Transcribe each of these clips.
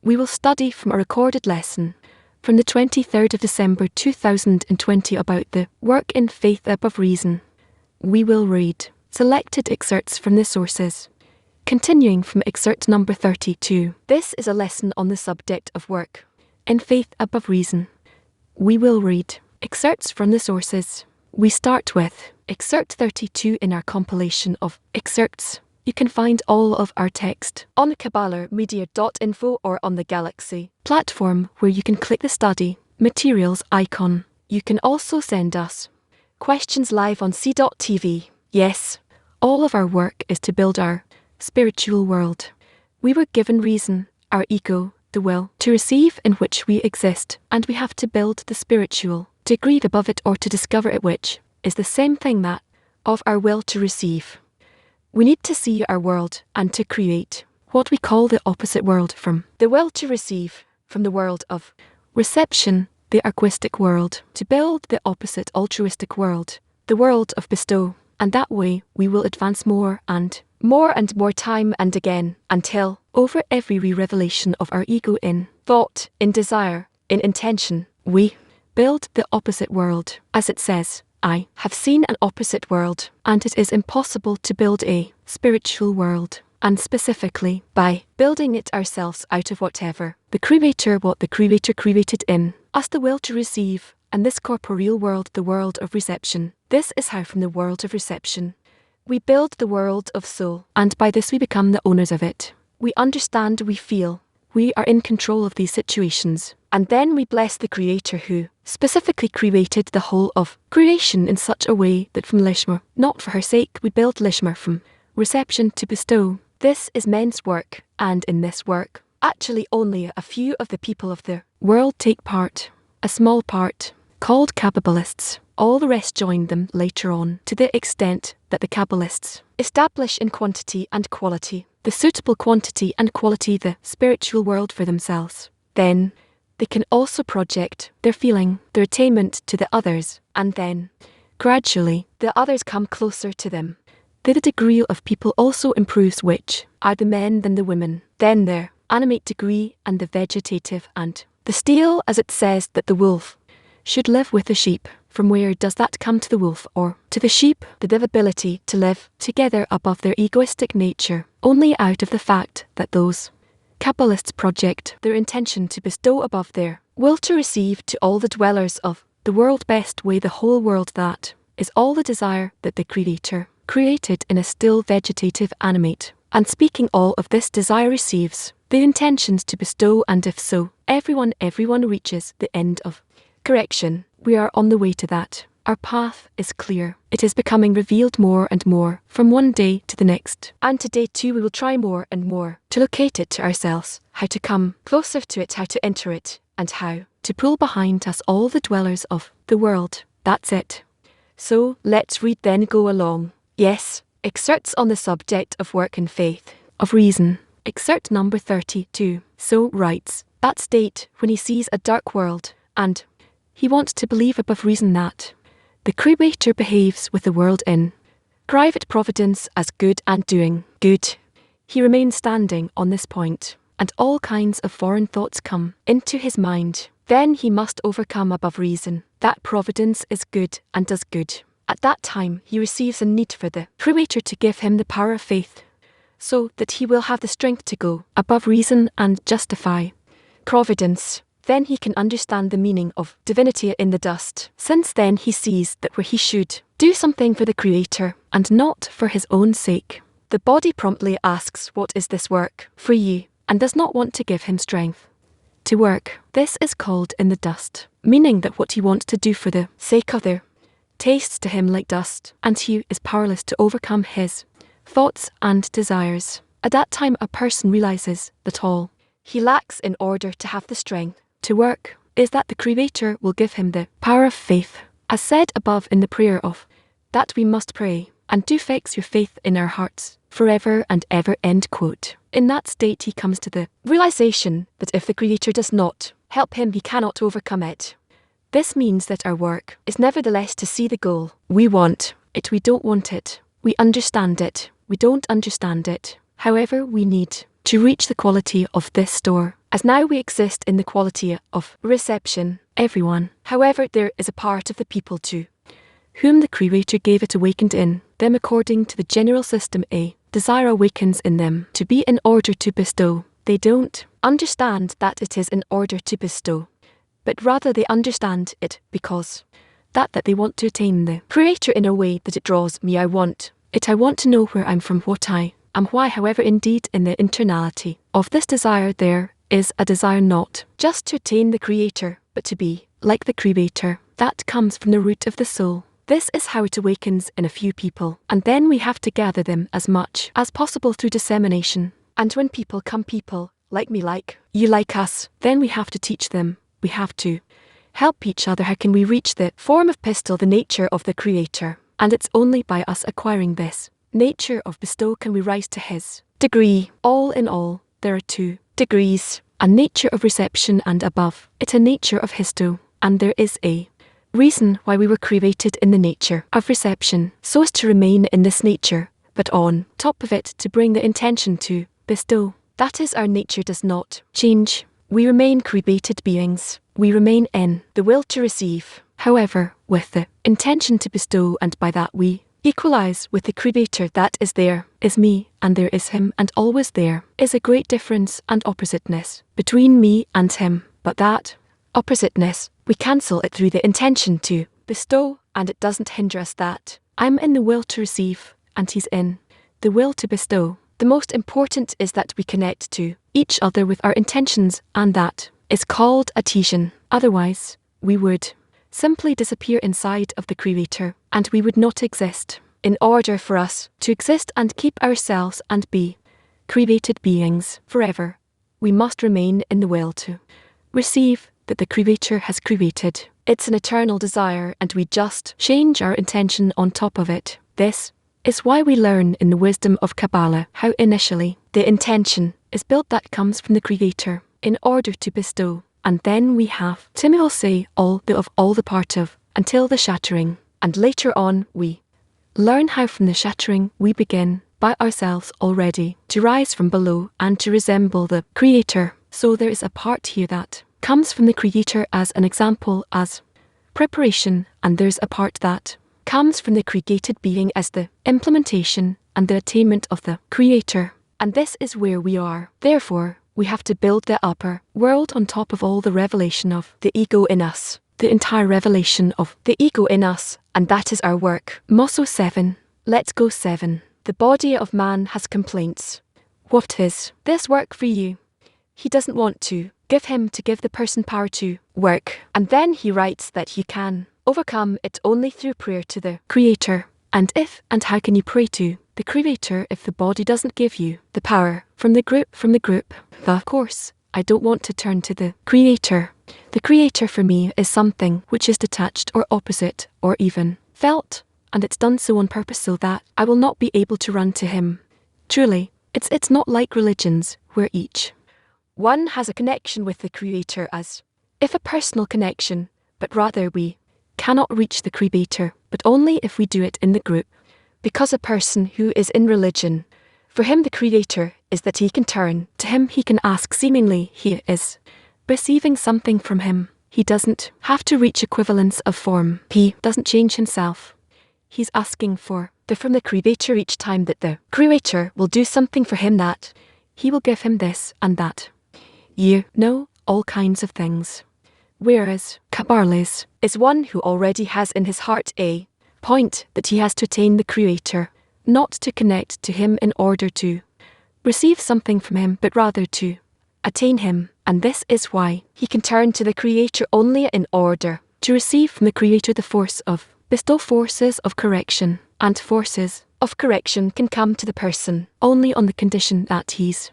We will study from a recorded lesson from the 23rd of December 2020 about the work in faith above reason. We will read selected excerpts from the sources. Continuing from excerpt number 32. This is a lesson on the subject of work in faith above reason. We will read excerpts from the sources. We start with excerpt 32 in our compilation of excerpts. You can find all of our text on kabbalarmedia.info or on the Galaxy platform, where you can click the study materials icon. You can also send us questions live on c.tv. Yes, all of our work is to build our spiritual world. We were given reason, our ego, the will to receive in which we exist, and we have to build the spiritual, to grieve above it or to discover it, which is the same thing that of our will to receive. We need to see our world and to create what we call the opposite world from the will to receive, from the world of reception, the egoistic world, to build the opposite altruistic world, the world of bestow, and that way we will advance more and more time and again, until over every re-revelation of our ego in thought, in desire, in intention, we build the opposite world. As it says, I have seen an opposite world, and it is impossible to build a spiritual world, and specifically by building it ourselves out of whatever the Creator created in us, the will to receive, and this corporeal world, the world of reception. This is how from the world of reception we build the world of soul, and by this we become the owners of it. We understand, we feel, we are in control of these situations, and then we bless the Creator who specifically created the whole of creation in such a way that from Lishma, not for her sake, we build Lishma from reception to bestow. This is men's work, and in this work, actually only a few of the people of the world take part, a small part, called Kabbalists. All the rest join them later on, to the extent that the Kabbalists establish in quantity and quality, the suitable quantity and quality, the spiritual world for themselves. Then they can also project their feeling, their attainment to the others, and then, gradually, the others come closer to them. The degree of people also improves, which are the men than the women, then their animate degree and the vegetative and the steel, as it says that the wolf should live with the sheep. From where does that come to the wolf or to the sheep? The ability to live together above their egoistic nature, only out of the fact that those Kabbalists project their intention to bestow above their will to receive to all the dwellers of the world best way, the whole world that is all the desire that the Creator created in a still vegetative animate, and speaking all of this desire receives the intentions to bestow, and if so, everyone reaches the end of correction. We are on the way to that. Our path is clear. It is becoming revealed more and more from one day to the next. And today too we will try more and more to locate it to ourselves, how to come closer to it, how to enter it, and how to pull behind us all the dwellers of the world. That's it. So let's read then, go along. Yes, excerpts on the subject of work and faith, of reason. Excerpt number 32. So writes, that state when he sees a dark world, and he wants to believe above reason that the Creator behaves with the world in private providence as good and doing good. He remains standing on this point, and all kinds of foreign thoughts come into his mind. Then he must overcome above reason that providence is good and does good. At that time he receives a need for the Creator to give him the power of faith, so that he will have the strength to go above reason and justify providence. Then he can understand the meaning of divinity in the dust, since then he sees that where he should do something for the Creator, and not for his own sake, the body promptly asks, what is this work for you, and does not want to give him strength to work. This is called in the dust, meaning that what he wants to do for the sake of their tastes to him like dust, and he is powerless to overcome his thoughts and desires. At that time a person realizes that all he lacks in order to have the strength to work is that the Creator will give him the power of faith, as said above in the prayer of that we must pray, and do fix your faith in our hearts forever and ever. End quote. In that state he comes to the realization that if the Creator does not help him, he cannot overcome it. This means that our work is nevertheless to see the goal. We want it, we don't want it. We understand it, we don't understand it. However, we need to reach the quality of this store, as now we exist in the quality of reception, everyone. However, there is a part of the people to whom the Creator gave it awakened in them according to the general system. A desire awakens in them to be in order to bestow. They don't understand that it is in order to bestow, but rather they understand it because that they want to attain the Creator in a way that it draws me. I want to know where I'm from, what I am, why. However, indeed in the internality of this desire there is a desire not just to attain the Creator, but to be like the Creator. That comes from the root of the soul. This is how it awakens in a few people, and then we have to gather them as much as possible through dissemination. And when people come, people like me, like you, like us, then we have to teach them. We have to help each other. How can we reach the form of pistil, the nature of the Creator? And it's only by us acquiring this nature of bestow can we rise to His degree. All in all, there are 2 degrees, a nature of reception and above it a nature of histo, and there is a reason why we were created in the nature of reception, so as to remain in this nature, but on top of it to bring the intention to bestow. That is, our nature does not change. We remain created beings. We remain in the will to receive, however, with the intention to bestow, and by that we equalize with the Creator. That is, there is me and there is Him, and always there is a great difference and oppositeness between me and Him, but that oppositeness, we cancel it through the intention to bestow, and it doesn't hinder us. That I'm in the will to receive and He's in the will to bestow. The most important is that we connect to each other with our intentions, and that is called adhesion. Otherwise, we would simply disappear inside of the Creator, and we would not exist. In order for us to exist and keep ourselves and be created beings forever, we must remain in the will to receive that the Creator has created. It's an eternal desire, and we just change our intention on top of it. This is why we learn in the wisdom of Kabbalah how initially the intention is built that comes from the Creator in order to bestow, and then we have Tim will say all the part of until the shattering, and later on we learn how from the shattering we begin by ourselves already to rise from below and to resemble the Creator. So there is a part here that comes from the Creator as an example, as preparation, and there's a part that comes from the created being as the implementation and the attainment of the Creator. And this is where we are. Therefore, we have to build the upper world on top of all the revelation of the ego in us, the entire revelation of the ego in us, and that is our work. Motto 7. Let's go 7. The body of man has complaints. What is this work for you? He doesn't want to give the person power to work, and then he writes that you can overcome it only through prayer to the Creator. And how can you pray to the Creator if the body doesn't give you the power from the group? Of course, I don't want to turn to the Creator. The Creator for me is something which is detached or opposite or even felt, and it's done so on purpose so that I will not be able to run to Him. Truly, it's not like religions where each one has a connection with the Creator as if a personal connection, but rather we cannot reach the Creator, but only if we do it in the group. Because a person who is in religion, for him the Creator is that he can turn to Him, he can ask, seemingly he is receiving something from Him. He doesn't have to reach equivalence of form. He doesn't change himself. He's asking from the Creator each time that the Creator will do something for him, that He will give him this and that. All kinds of things. Whereas Kabbalah is one who already has in his heart a point that he has to attain the Creator, not to connect to Him in order to receive something from Him, but rather to attain Him. And this is why he can turn to the Creator only in order to receive from the Creator the force of bestow. Forces of correction and forces of correction can come to the person only on the condition that he's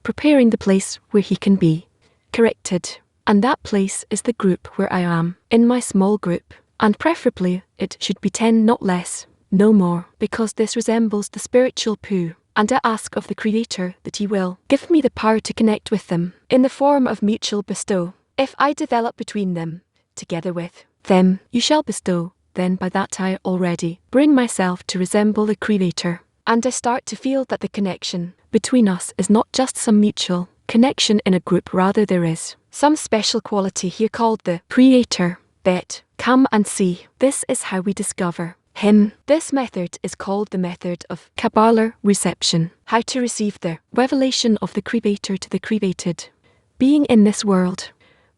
preparing the place where he can be corrected. And that place is the group where I am, in my small group, and preferably it should be 10, not less, no more, because this resembles the spiritual poo, and I ask of the Creator that He will give me the power to connect with them in the form of mutual bestow. If I develop between them, together with them, you shall bestow, then by that I already bring myself to resemble the Creator, and I start to feel that the connection between us is not just some mutual connection in a group, rather there is some special quality here called the Creator. Bet, come and see. This is how we discover Him. This method is called the method of Kabbalah reception. How to receive the revelation of the Creator to the created being in this world.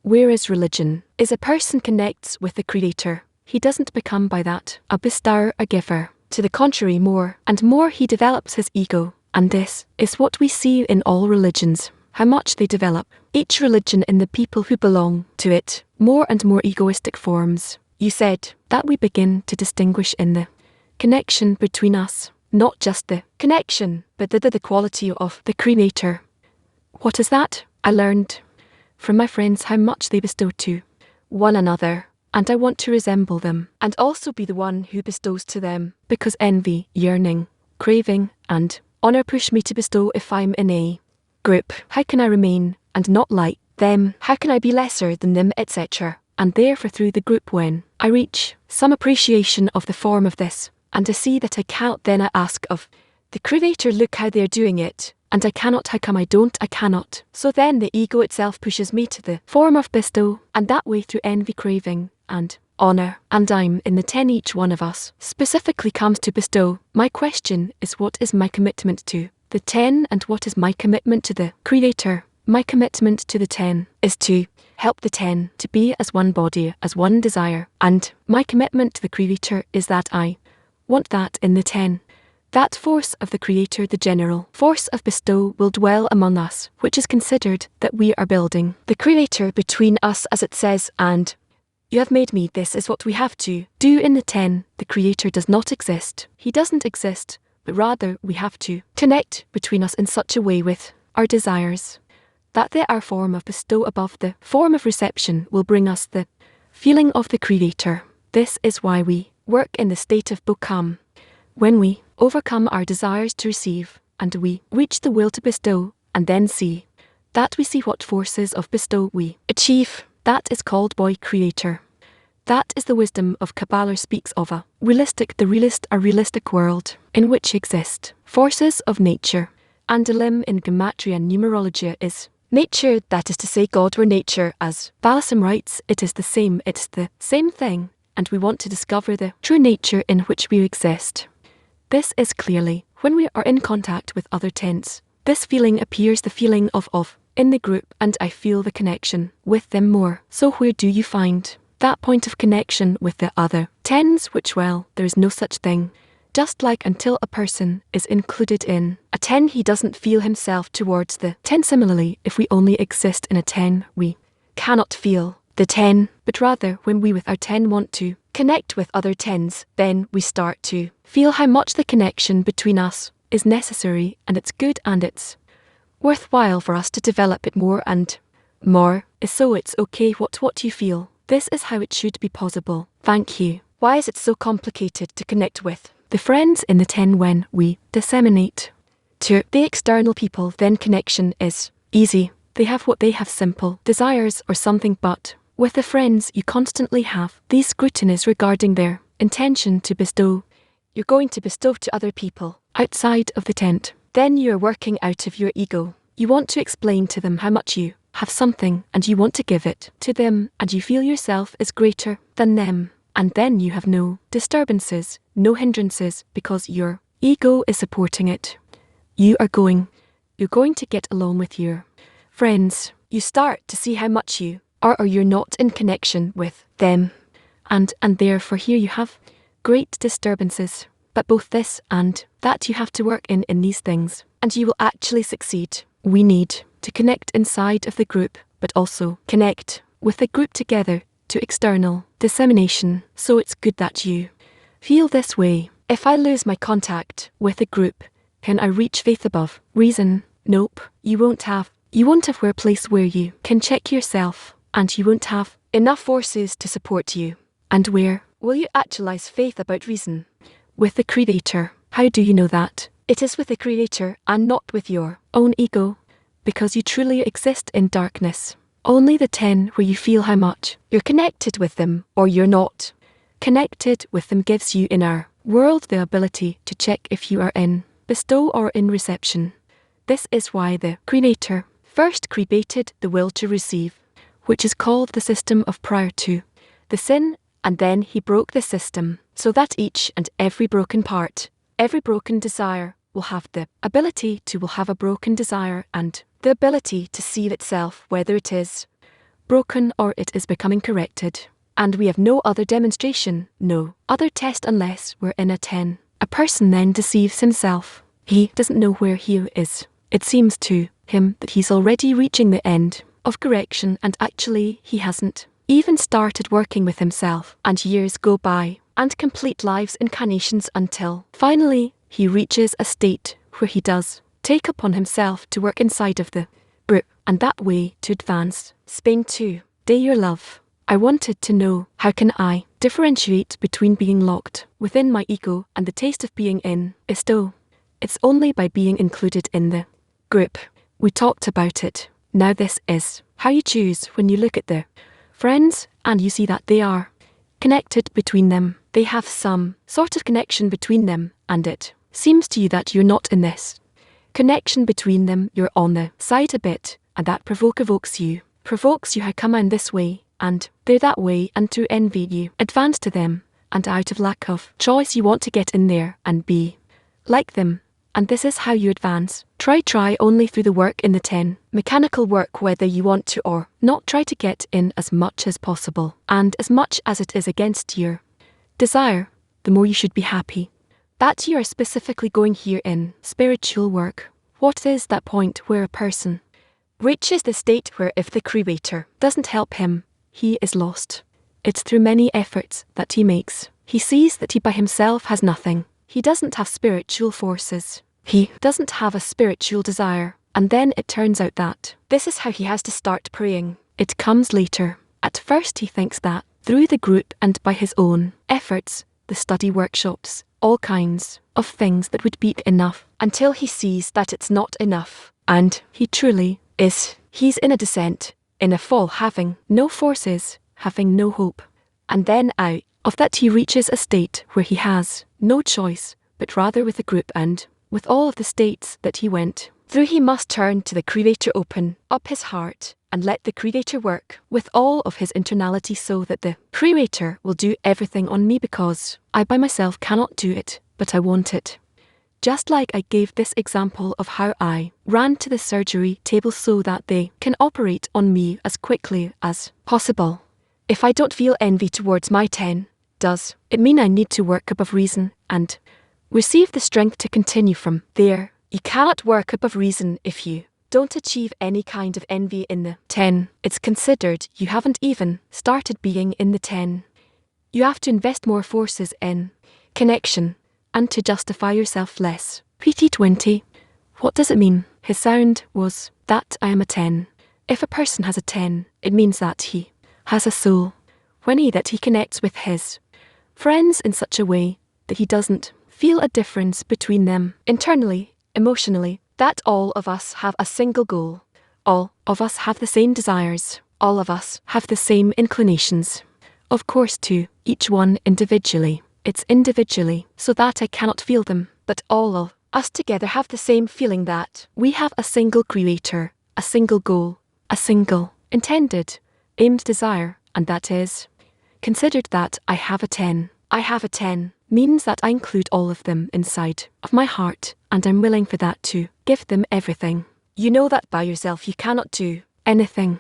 Whereas religion is a person connects with the Creator. He doesn't become by that a bestower, a giver. To the contrary, more and more he develops his ego. And this is what we see in all religions, how much they develop. Each religion in the people who belong to it, more and more egoistic forms. You said that we begin to distinguish in the connection between us, not just the connection, but the quality of the Creator. What is that? I learned from my friends how much they bestow to one another, and I want to resemble them, and also be the one who bestows to them, because envy, yearning, craving, and honor push me to bestow. If I'm in a group, how can I remain and not like them? How can I be lesser than them, etc.? And therefore through the group, when I reach some appreciation of the form of this, and to see that I can't, then I ask of the Creator, look how they're doing it, and I cannot, how come I don't, I cannot. So then the ego itself pushes me to the form of bestow, and that way through envy, craving, and honor, and I'm in the 10. Each one of us specifically comes to bestow. My question is, what is my commitment to the 10, and what is my commitment to the Creator? My commitment to the 10 is to help the 10 to be as one body, as one desire, and my commitment to the Creator is that I want that in the 10. That force of the Creator, the general force of bestow, will dwell among us, which is considered that we are building the Creator between us, as it says, and you have made me. This is what we have to do in the 10. The Creator does not exist. He doesn't exist, but rather we have to connect between us in such a way with our desires that our form of bestow above the form of reception will bring us the feeling of the Creator. This is why we work in the state of Bokam. When we overcome our desires to receive, and we reach the will to bestow, and then see that we see what forces of bestow we achieve, that is called boy Creator. That is the wisdom of Kabbalah speaks of a realistic world in which exist forces of nature. And Elim in Gematria and numerology is nature, that is to say God, or nature, as Balaam writes, it is the same, it's the same thing, and we want to discover the true nature in which we exist. This is clearly when we are in contact with other tents. This feeling appears, the feeling of in the group, and I feel the connection with them more. So where do you find that point of connection with the other tens? Which, well, there is no such thing. Just like until a person is included in a 10, he doesn't feel himself towards the 10. Similarly, if we only exist in a 10, we cannot feel the 10, but rather when we with our 10 want to connect with other 10s, then we start to feel how much the connection between us is necessary, and it's good, and it's worthwhile for us to develop it more and more. So it's okay what you feel. This is how it should be possible. Thank you. Why is it so complicated to connect with the friends in the 10 when we disseminate to the external people? Then connection is easy. They have what they have, simple desires or something, but with the friends you constantly have these scrutinies regarding their intention to bestow. You're going to bestow to other people outside of the tent. Then you are working out of your ego. You want to explain to them how much you have something, and you want to give it to them, and you feel yourself is greater than them. And then you have no disturbances, no hindrances, because your ego is supporting it. You're going to get along with your friends. You start to see how much you are or you're not in connection with them. And therefore here you have great disturbances. But both this and that you have to work in these things, and you will actually succeed. We need to connect inside of the group, but also connect with the group together to external dissemination. So it's good that you feel this way. If I lose my contact with the group, can I reach faith above reason? Nope, you won't have a place where you can check yourself, and you won't have enough forces to support you. And where will you actualize faith about reason? With the Creator. How do you know that? It is with the Creator and not with your own ego, because you truly exist in darkness. Only the 10 where you feel how much you're connected with them or you're not connected with them gives you in our world the ability to check if you are in bestow or in reception. This is why the Creator first created the will to receive, which is called the system of prior to the sin, and then he broke the system, so that each and every broken part, every broken desire, will have the ability to have a broken desire and the ability to see itself whether it is broken or it is becoming corrected. And we have no other demonstration, no other test unless we're in a 10. A person then deceives himself. He doesn't know where he is. It seems to him that he's already reaching the end of correction, and actually he hasn't even started working with himself, and years go by and complete lives incarnations until finally he reaches a state where he does take upon himself to work inside of the group, and that way to advance. Spain 2. Dear love, I wanted to know, how can I differentiate between being locked within my ego and the taste of being in Isto? It's only by being included in the group. We talked about it. Now this is how you choose when you look at the friends and you see that they are connected between them. They have some sort of connection between them, and it seems to you that you're not in this connection between them. You're on the side a bit, and that provokes you how come in this way and they're that way, and to envy you advance to them, and out of lack of choice you want to get in there and be like them. And this is how you advance. Try only through the work in the 10. Mechanical work, whether you want to or not, try to get in as much as possible, and as much as it is against your desire, the more you should be happy that you are specifically going here in spiritual work. What is that point where a person reaches the state where if the Creator doesn't help him, he is lost? It's through many efforts that he makes. He sees that he by himself has nothing. He doesn't have spiritual forces. He doesn't have a spiritual desire. And then it turns out that this is how he has to start praying. It comes later. At first he thinks that through the group and by his own efforts, the study workshops, all kinds of things that would be enough, until he sees that it's not enough. And he truly is. He's in a descent, in a fall, having no forces, having no hope. And then out of that he reaches a state where he has no choice, but rather with the group and with all of the states that he went through, he must turn to the Creator, open up his heart, and let the Creator work with all of his internality, so that the Creator will do everything on me, because I by myself cannot do it, but I want it. Just like I gave this example of how I ran to the surgery table so that they can operate on me as quickly as possible. If I don't feel envy towards my 10, does it mean I need to work above reason and receive the strength to continue from there? You cannot work above reason if you don't achieve any kind of envy in the 10. It's considered you haven't even started being in the 10. You have to invest more forces in connection and to justify yourself less. PT 20. What does it mean? His sound was that I am a 10. If a person has a 10, it means that he has a soul. When he connects with his friends in such a way that he doesn't feel a difference between them internally, emotionally, that all of us have a single goal. All of us have the same desires. All of us have the same inclinations. Of course, to each one individually. It's individually, so that I cannot feel them, but all of us together have the same feeling that we have a single Creator, a single goal, a single intended, aimed desire, and that is considered that I have a 10. I have a 10 means that I include all of them inside of my heart, and I'm willing for that to give them everything. You know that by yourself you cannot do anything.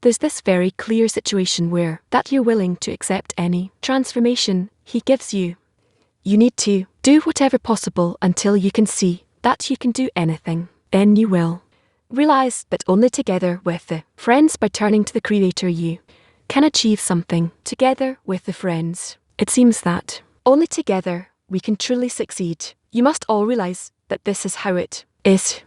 There's this very clear situation where that you're willing to accept any transformation he gives you. You need to do whatever possible until you can see that you can do anything. Then you will realize that only together with the friends, by turning to the Creator, you can achieve something together with the friends. It seems that only together we can truly succeed. You must all realize that this is how it is.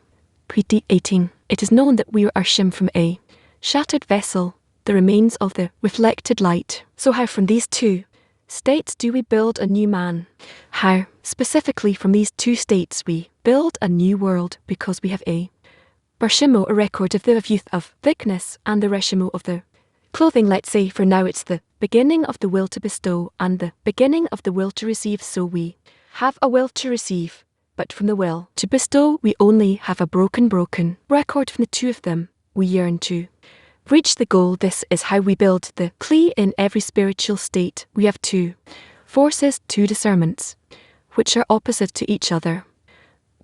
PT 18. It is known that we are shim from a shattered vessel, the remains of the reflected light. So how from these two states do we build a new man? How specifically from these two states we build a new world? Because we have a Barshimo, a record of the youth of thickness, and the Reshimo of the clothing. Let's say for now it's the beginning of the will to bestow and the beginning of the will to receive. So we have a will to receive, but from the will to bestow we only have a broken record from the two of them. we yearn to reach the goal. This is how we build the key in every spiritual state. We have two forces, two discernments, which are opposite to each other.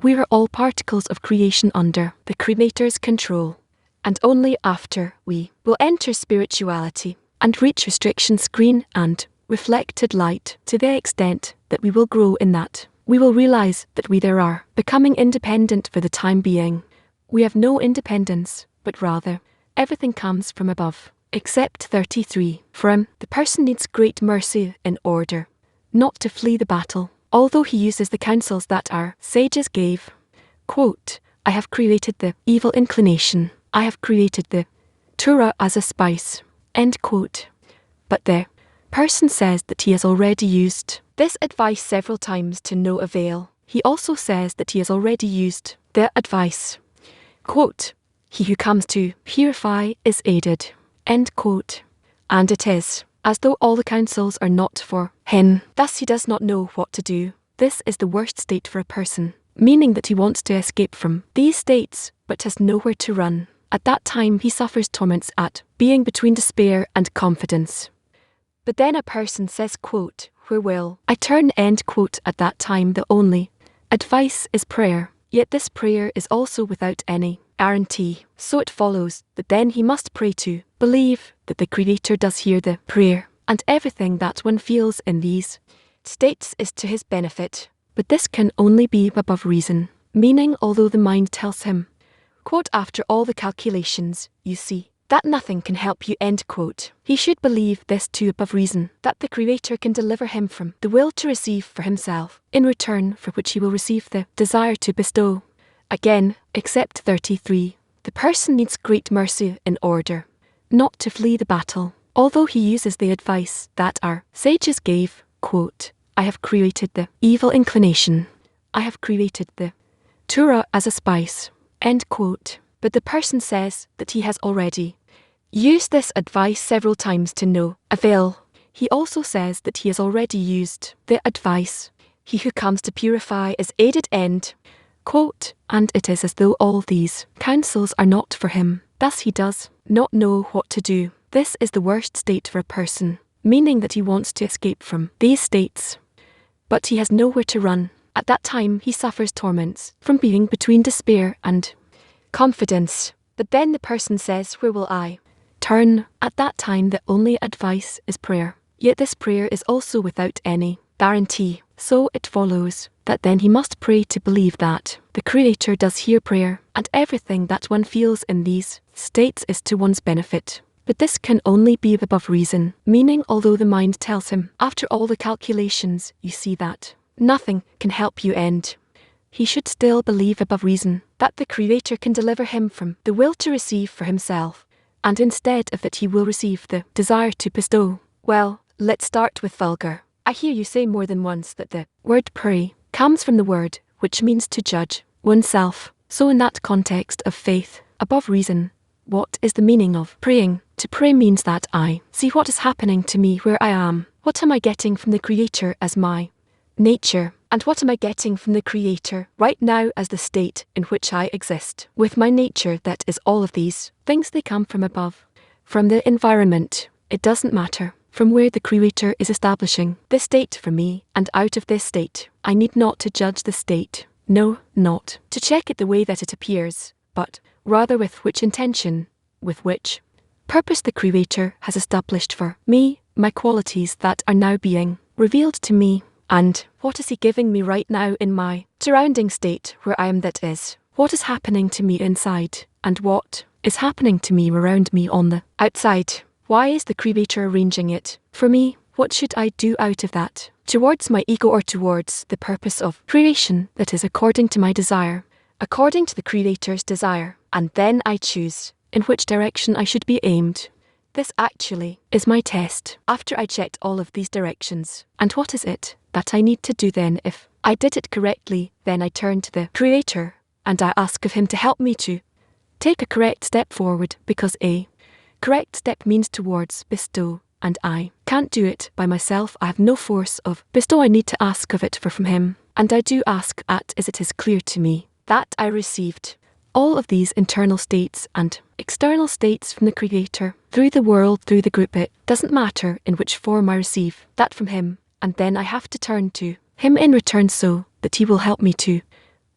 We are all particles of creation under the Creator's control, and only after we will enter spirituality and reach restriction screen and reflected light to the extent that we will grow in that, we will realize that we there are becoming independent for the time being. We have no independence, but rather everything comes from above. Except 33. For the person needs great mercy in order not to flee the battle, although he uses the counsels that our sages gave. Quote, I have created the evil inclination, I have created the Torah as a spice. End quote. But the person says that he has already used this advice several times to no avail. He also says that he has already used the advice. Quote, he who comes to purify is aided. End quote. And it is as though all the counsels are not for him. Thus he does not know what to do. This is the worst state for a person, meaning that he wants to escape from these states, but has nowhere to run. At that time he suffers torments at being between despair and confidence. But then a person says, quote, where will I turn? End quote. At that time the only advice is prayer, yet this prayer is also without any guarantee. So it follows that then he must pray to believe that the Creator does hear the prayer, and everything that one feels in these states is to his benefit. But this can only be above reason, meaning although the mind tells him, quote, after all the calculations, you see, that nothing can help you, end quote, he should believe this too above reason, that the Creator can deliver him from the will to receive for himself, in return for which he will receive the desire to bestow. Again, except 33, the person needs great mercy in order not to flee the battle, although he uses the advice that our sages gave. Quote, I have created the evil inclination, I have created the Torah as a spice. End quote. But the person says that he has already used this advice several times to no avail. He also says that he has already used the advice. He who comes to purify is aided. End quote. And it is as though all these counsels are not for him. Thus he does not know what to do. This is the worst state for a person, meaning that he wants to escape from these states, but he has nowhere to run. At that time he suffers torments from being between despair and confidence. But then the person says, where will I turn? At that time the only advice is prayer, yet this prayer is also without any guarantee. So it follows that then he must pray to believe that the Creator does hear prayer, and everything that one feels in these states is to one's benefit. But this can only be above reason, meaning although the mind tells him, after all the calculations, you see that nothing can help you, end, he should still believe above reason that the Creator can deliver him from the will to receive for himself, and instead of it he will receive the desire to bestow. Well, let's start with vulgar. I hear you say more than once that the word pray comes from the word which means to judge oneself. So in that context of faith above reason, what is the meaning of praying? To pray means that I see what is happening to me where I am. What am I getting from the Creator as my nature? And what am I getting from the Creator right now as the state in which I exist? With my nature, that is all of these things, they come from above, from the environment. It doesn't matter from where the Creator is establishing this state for me, and out of this state, I need not to judge the state. No, not to check it the way that it appears, but rather with which intention, with which purpose the Creator has established for me, my qualities that are now being revealed to me. And what is he giving me right now in my surrounding state where I am, that is, what is happening to me inside, and what is happening to me around me on the outside. Why is the Creator arranging it for me? What should I do out of that? Towards my ego or towards the purpose of creation that is according to my desire, according to the Creator's desire, and then I choose in which direction I should be aimed. This actually is my test after I checked all of these directions. And what is it that I need to do then? If I did it correctly, then I turn to the Creator and I ask of him to help me to take a correct step forward, because a correct step means towards bestow, and I can't do it by myself. I have no force of bestow. I need to ask of it from him, and I do ask as it is clear to me that I received all of these internal states and external states from the Creator, through the world, through the group. It doesn't matter in which form I receive that from Him, and then I have to turn to Him in return so that He will help me to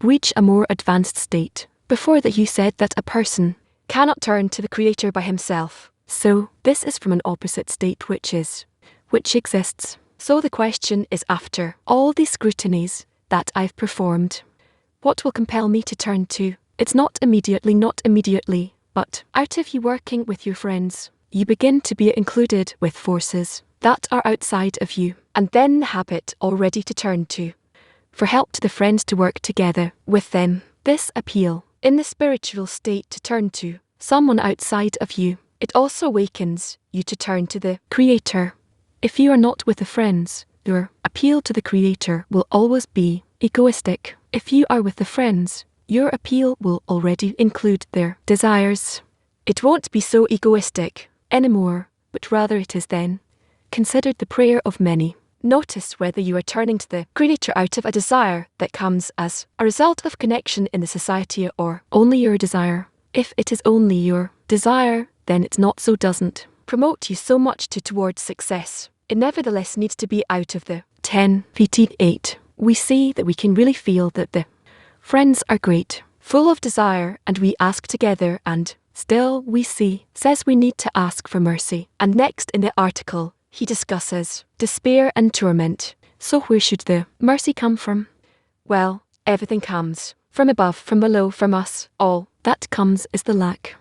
reach a more advanced state. Before that you said that a person cannot turn to the Creator by himself. So this is from an opposite state which exists. So the question is, after all these scrutinies that I've performed, what will compel me to turn to? It's not immediately, but out of you working with your friends, you begin to be included with forces that are outside of you, and then the habit already to turn to for help to the friends to work together with them. This appeal in the spiritual state to turn to someone outside of you, it also awakens you to turn to the Creator. If you are not with the friends, your appeal to the Creator will always be egoistic. If you are with the friends, your appeal will already include their desires. It won't be so egoistic anymore, but rather it is then considered the prayer of many. Notice whether you are turning to the Creator out of a desire that comes as a result of connection in the society or only your desire. If it is only your desire, then it's not so, doesn't promote you so much towards success. It nevertheless needs to be out of the 10 VT8. We see that we can really feel that the friends are great, full of desire, and we ask together, and still we see, says we need to ask for mercy. And next in the article, he discusses despair and torment. So where should the mercy come from? Well, everything comes from above, from below, from us. All that comes is the lack.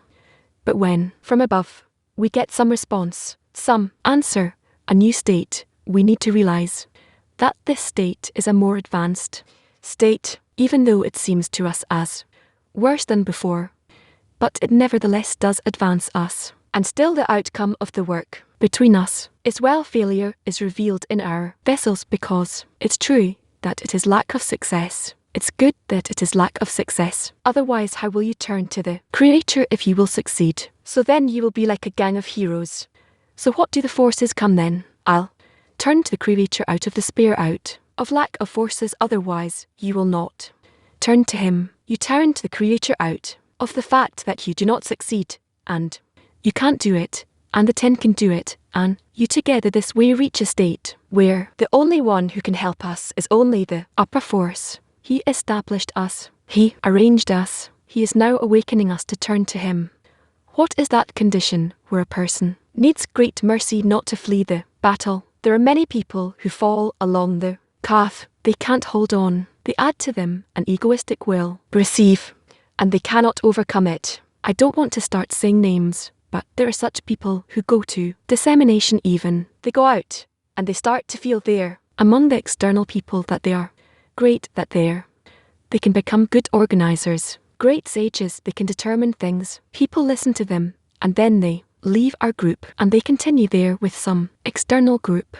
But when, from above, we get some response, some answer, a new state, we need to realize that this state is a more advanced state, even though it seems to us as worse than before. But it nevertheless does advance us. And still the outcome of the work between us is, well, failure is revealed in our vessels, because it's true that it is lack of success. It's good that it is lack of success. Otherwise, how will you turn to the Creator if you will succeed? So then you will be like a gang of heroes. So what do the forces come then? I'll turn to the Creator out of despair, out of lack of forces. Otherwise, you will not turn to Him. You turn to the Creator out of the fact that you do not succeed, and you can't do it, and the 10 can do it, and you together this way reach a state where the only one who can help us is only the upper force. He established us. He arranged us. He is now awakening us to turn to Him. What is that condition where a person needs great mercy not to flee the battle? There are many people who fall along the path. They can't hold on. They add to them an egoistic will, receive, and they cannot overcome it. I don't want to start saying names, but there are such people who go to dissemination even. They go out and they start to feel there, among the external people, that they are great, that they can become good organizers, great sages, they can determine things. People listen to them, and then they leave our group and they continue there with some external group.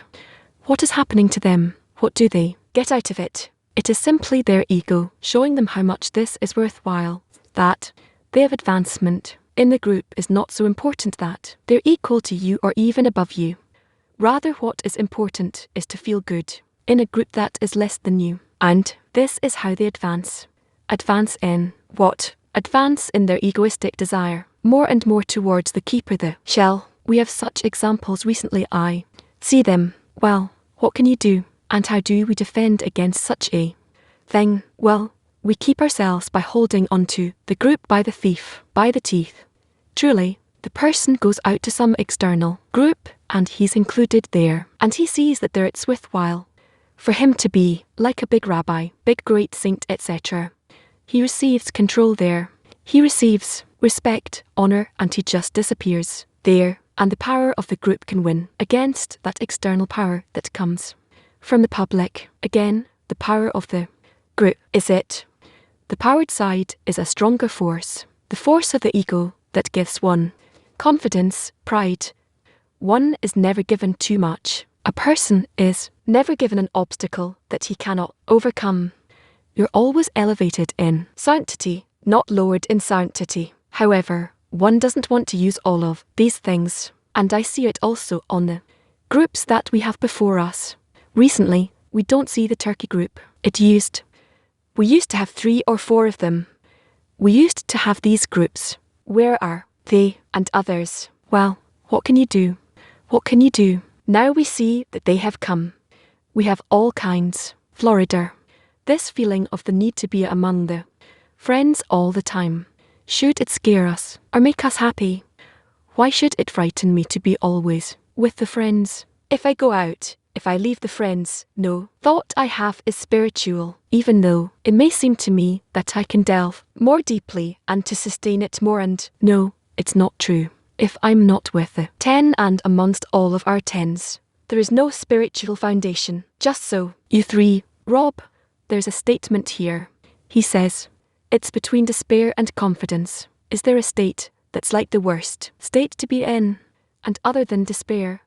What is happening to them? What do they get out of it? It is simply their ego showing them how much this is worthwhile, that they have advancement in the group is not so important, that they're equal to you or even above you. Rather, what is important is to feel good in a group that is less than you. And this is how they advance. Advance in what? Advance in their egoistic desire, more and more towards the keeper, the shell. We have such examples recently. I see them. Well, what can you do? And how do we defend against such a thing? Well, we keep ourselves by holding onto the group by the thief, by the teeth. Truly, the person goes out to some external group, and he's included there, and he sees that there it's worthwhile for him to be like a big rabbi, big great saint, etc. He receives control there. He receives respect, honor, and he just disappears there, and the power of the group can win against that external power that comes from the public. Again, the power of the group is it. The powered side is a stronger force, the force of the ego that gives one confidence, pride. One is never given too much. A person is never given an obstacle that he cannot overcome. You're always elevated in sanctity, not lowered in sanctity. However, one doesn't want to use all of these things, and I see it also on the groups that we have before us. Recently, we don't see the Turkey group. We used to have 3 or 4 of them. We used to have these groups. Where are they and others? Well, what can you do? What can you do? Now we see that they have come. We have all kinds. Florida. This feeling of the need to be among the friends all the time. Should it scare us or make us happy? Why should it frighten me to be always with the friends? If I go out, if I leave the friends, no thought I have is spiritual, even though it may seem to me that I can delve more deeply and to sustain it more, and no, it's not true. If I'm not with the 10 and amongst all of our 10s, there is no spiritual foundation. Just so, you 3, Rob, there's a statement here. He says, it's between despair and confidence. Is there a state that's like the worst state to be in? And other than despair?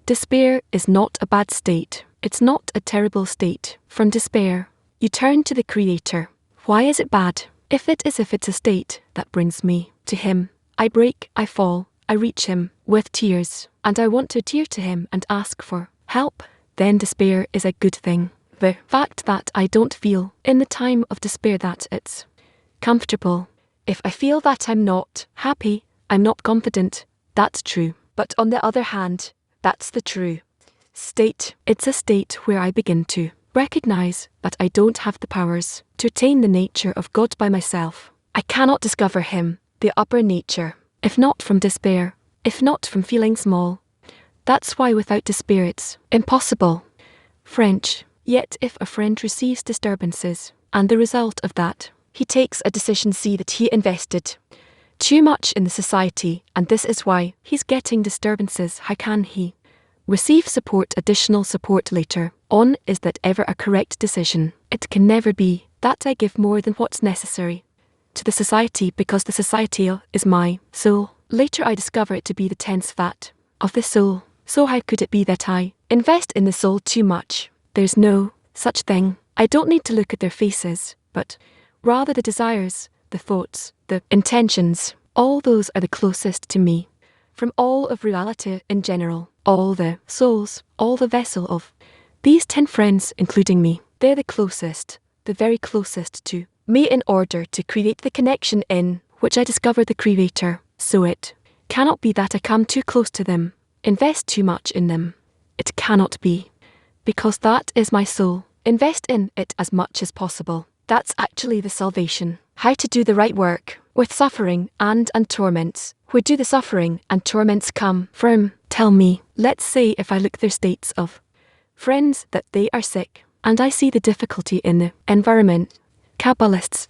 Despair is not a bad state. It's not a terrible state. From despair, you turn to the Creator. Why is it bad? If it's a state that brings me to Him, I break, I fall, I reach Him with tears, and I want to tear to Him and ask for help, then despair is a good thing. The fact that I don't feel in the time of despair that it's comfortable. If I feel that I'm not happy, I'm not confident, that's true. But on the other hand, that's the true state. It's a state where I begin to recognize that I don't have the powers to attain the nature of God by myself. I cannot discover Him, the upper nature, if not from despair, if not from feeling small. That's why without despair it's impossible. French. Yet if a friend receives disturbances, and the result of that, he takes a decision, see that he invested too much in the society, and this is why he's getting disturbances. How can he receive support, additional support later on? Is that ever a correct decision? It can never be. That I give more than what's necessary to the society because the society is my soul. Later I discover it to be the tense fat of the soul. So how could it be that I invest in the soul too much? There's no such thing. I don't need to look at their faces, but rather the desires, the thoughts, the intentions. All those are the closest to me. From all of reality in general, all the souls, all the vessel of these 10 friends, including me, they're the closest, the very closest to me in order to create the connection in which I discover the Creator. So it cannot be that I come too close to them, invest too much in them. It cannot be. Because that is my soul. Invest in it as much as possible. That's actually the salvation. How to do the right work with suffering and torments. Where do the suffering and torments come from? Tell me. Let's say if I look their states of friends that they are sick, and I see the difficulty in the environment. Kabbalists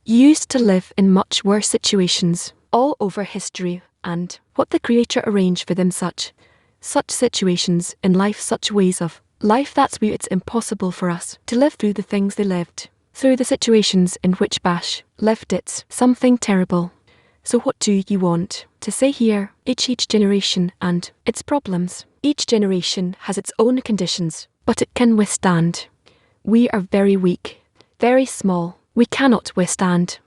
used to live in much worse situations all over history, and what the Creator arranged for them such situations in life, such ways of life that's where it's impossible for us to live through the things they lived, through the situations in which Bash lived. It's something terrible. So what do you want to say here? Each generation and its problems. Each generation has its own conditions, but it can withstand. We are very weak, very small. We cannot withstand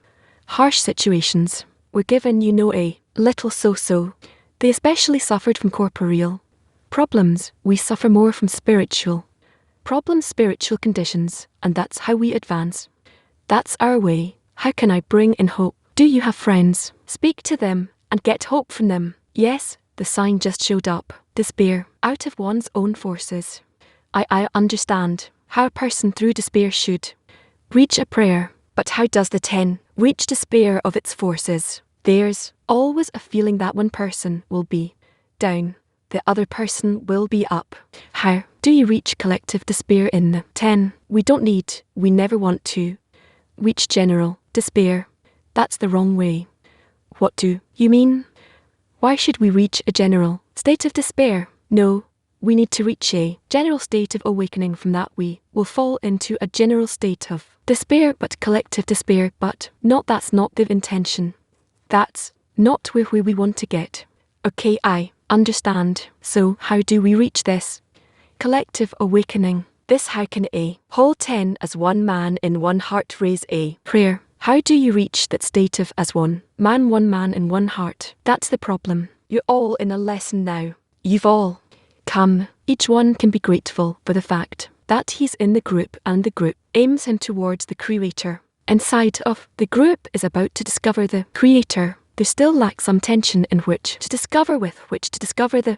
harsh situations. We're given, a little so-so. They especially suffered from corporeal problems. We suffer more from spiritual problems, spiritual conditions, and that's how we advance. That's our way. How can I bring in hope? Do you have friends? Speak to them and get hope from them. Yes, the sign just showed up. Despair, out of one's own forces. I understand how a person through despair should reach a prayer, but how does the 10 reach despair of its forces? There's always a feeling that one person will be down, the other person will be up. How do you reach collective despair in the 10? We never want to reach general despair. That's the wrong way. What do you mean? Why should we reach a general state of despair? No, we need to reach a general state of awakening. From that we will fall into a general state of despair, but collective despair, but that's not the intention. That's not where we want to get. Okay, I understand. So how do we reach this collective awakening? This how can a whole 10 as one man in one heart raise a prayer? How do you reach that state of as one man in one heart? That's the problem. You're all in a lesson now. You've all come. Each one can be grateful for the fact that he's in the group, and the group aims him towards the Creator. inside of the group is about to discover the creator. There still lacks some tension in which to discover the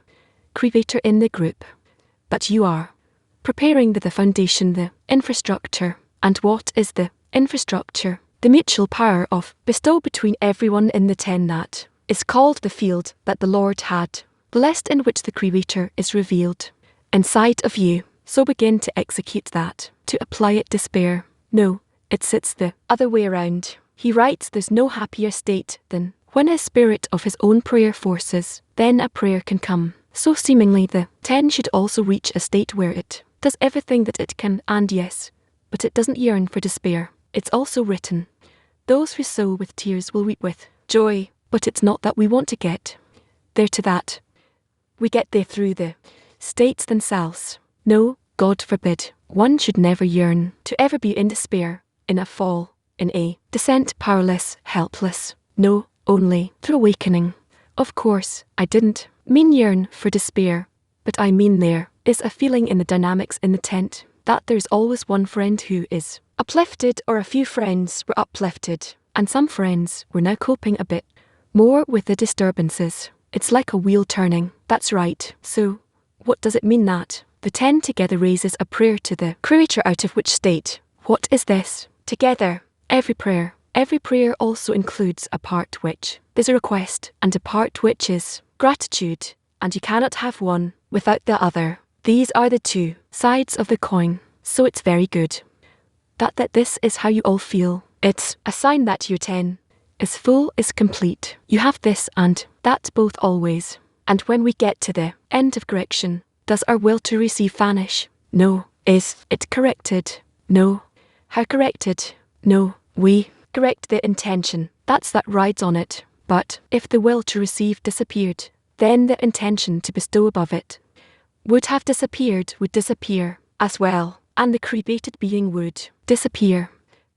creator in the group. But you are preparing the foundation, the infrastructure. And what is the infrastructure? The mutual power of bestow between everyone in the 10 that is called the field that the Lord had blessed, in which the creator is revealed inside of you. So begin to execute that, to apply it. Despair. No, it sits the other way around. He writes, there's no happier state than when a spirit of his own prayer forces, then a prayer can come. So seemingly the 10 should also reach a state where it does everything that it can, and yes, but it doesn't yearn for despair. It's also written, those who sow with tears will reap with joy. But it's not that we want to get there to that. We get there through the states themselves. No, God forbid. One should never yearn to ever be in despair, in a fall, in a descent, powerless, helpless. No, only through awakening. Of course, I didn't mean yearn for despair, but I mean there is a feeling in the dynamics in the tent that there's always one friend who is uplifted, or a few friends were uplifted, and some friends were now coping a bit more with the disturbances. It's like a wheel turning. That's right. So, what does it mean that the 10 together raises a prayer to the creator, out of which state? What is this? Together, every prayer also includes a part which is a request, and a part which is gratitude, and you cannot have one without the other. These are the two sides of the coin. So it's very good that this is how you all feel. It's a sign that your 10 is full, is complete. You have this and that both always. And when we get to the end of correction, does our will to receive vanish? No. Is it corrected? No. How corrected? No. We correct the intention. That rides on it. But if the will to receive disappeared, then the intention to bestow above it would disappear as well, and the created being would disappear.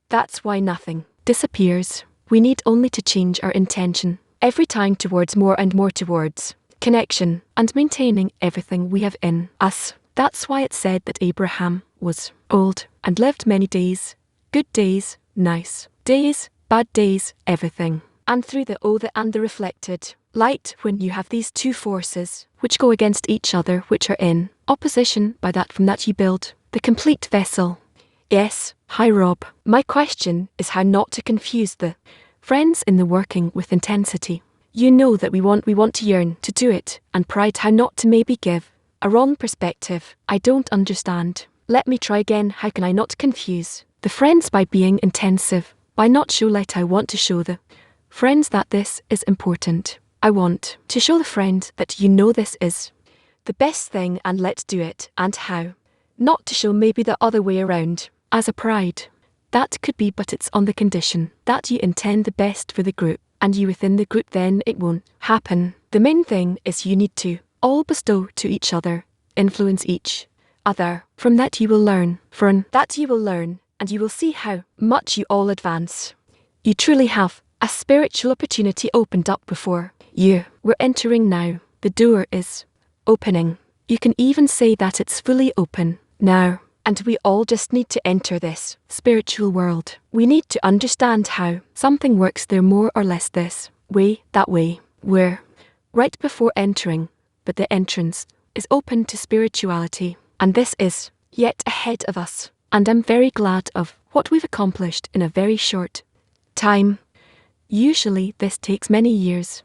That's why nothing disappears. We need only to change our intention every time towards more and more towards connection and maintaining everything we have in us. That's why it said that Abraham was old and lived many days, good days, nice days, bad days, everything. And through the and the reflected light, when you have these two forces which go against each other, which are in opposition, by that from that you build the complete vessel. Yes, hi Rob. My question is how not to confuse the friends in the working with intensity. You know that we want to yearn to do it, and pride how not to maybe give a wrong perspective. I don't understand. Let me try again. How can I not confuse the friends by being intensive? By not show light, I want to show the friends that this is important. I want to show the friend that you know this is the best thing and let's do it. And how? Not to show maybe the other way around, as a pride. That could be, but it's on the condition that you intend the best for the group, and you within the group, then it won't happen. The main thing is you need to all bestow to each other, influence each other. From that you will learn, and you will see how much you all advance. You truly have a spiritual opportunity opened up before you. We're entering now. The door is opening. You can even say that it's fully open now. And we all just need to enter this spiritual world. We need to understand how something works there, more or less this way, that way. We're right before entering, but the entrance is open to spirituality. And this is yet ahead of us. And I'm very glad of what we've accomplished in a very short time. Usually this takes many years.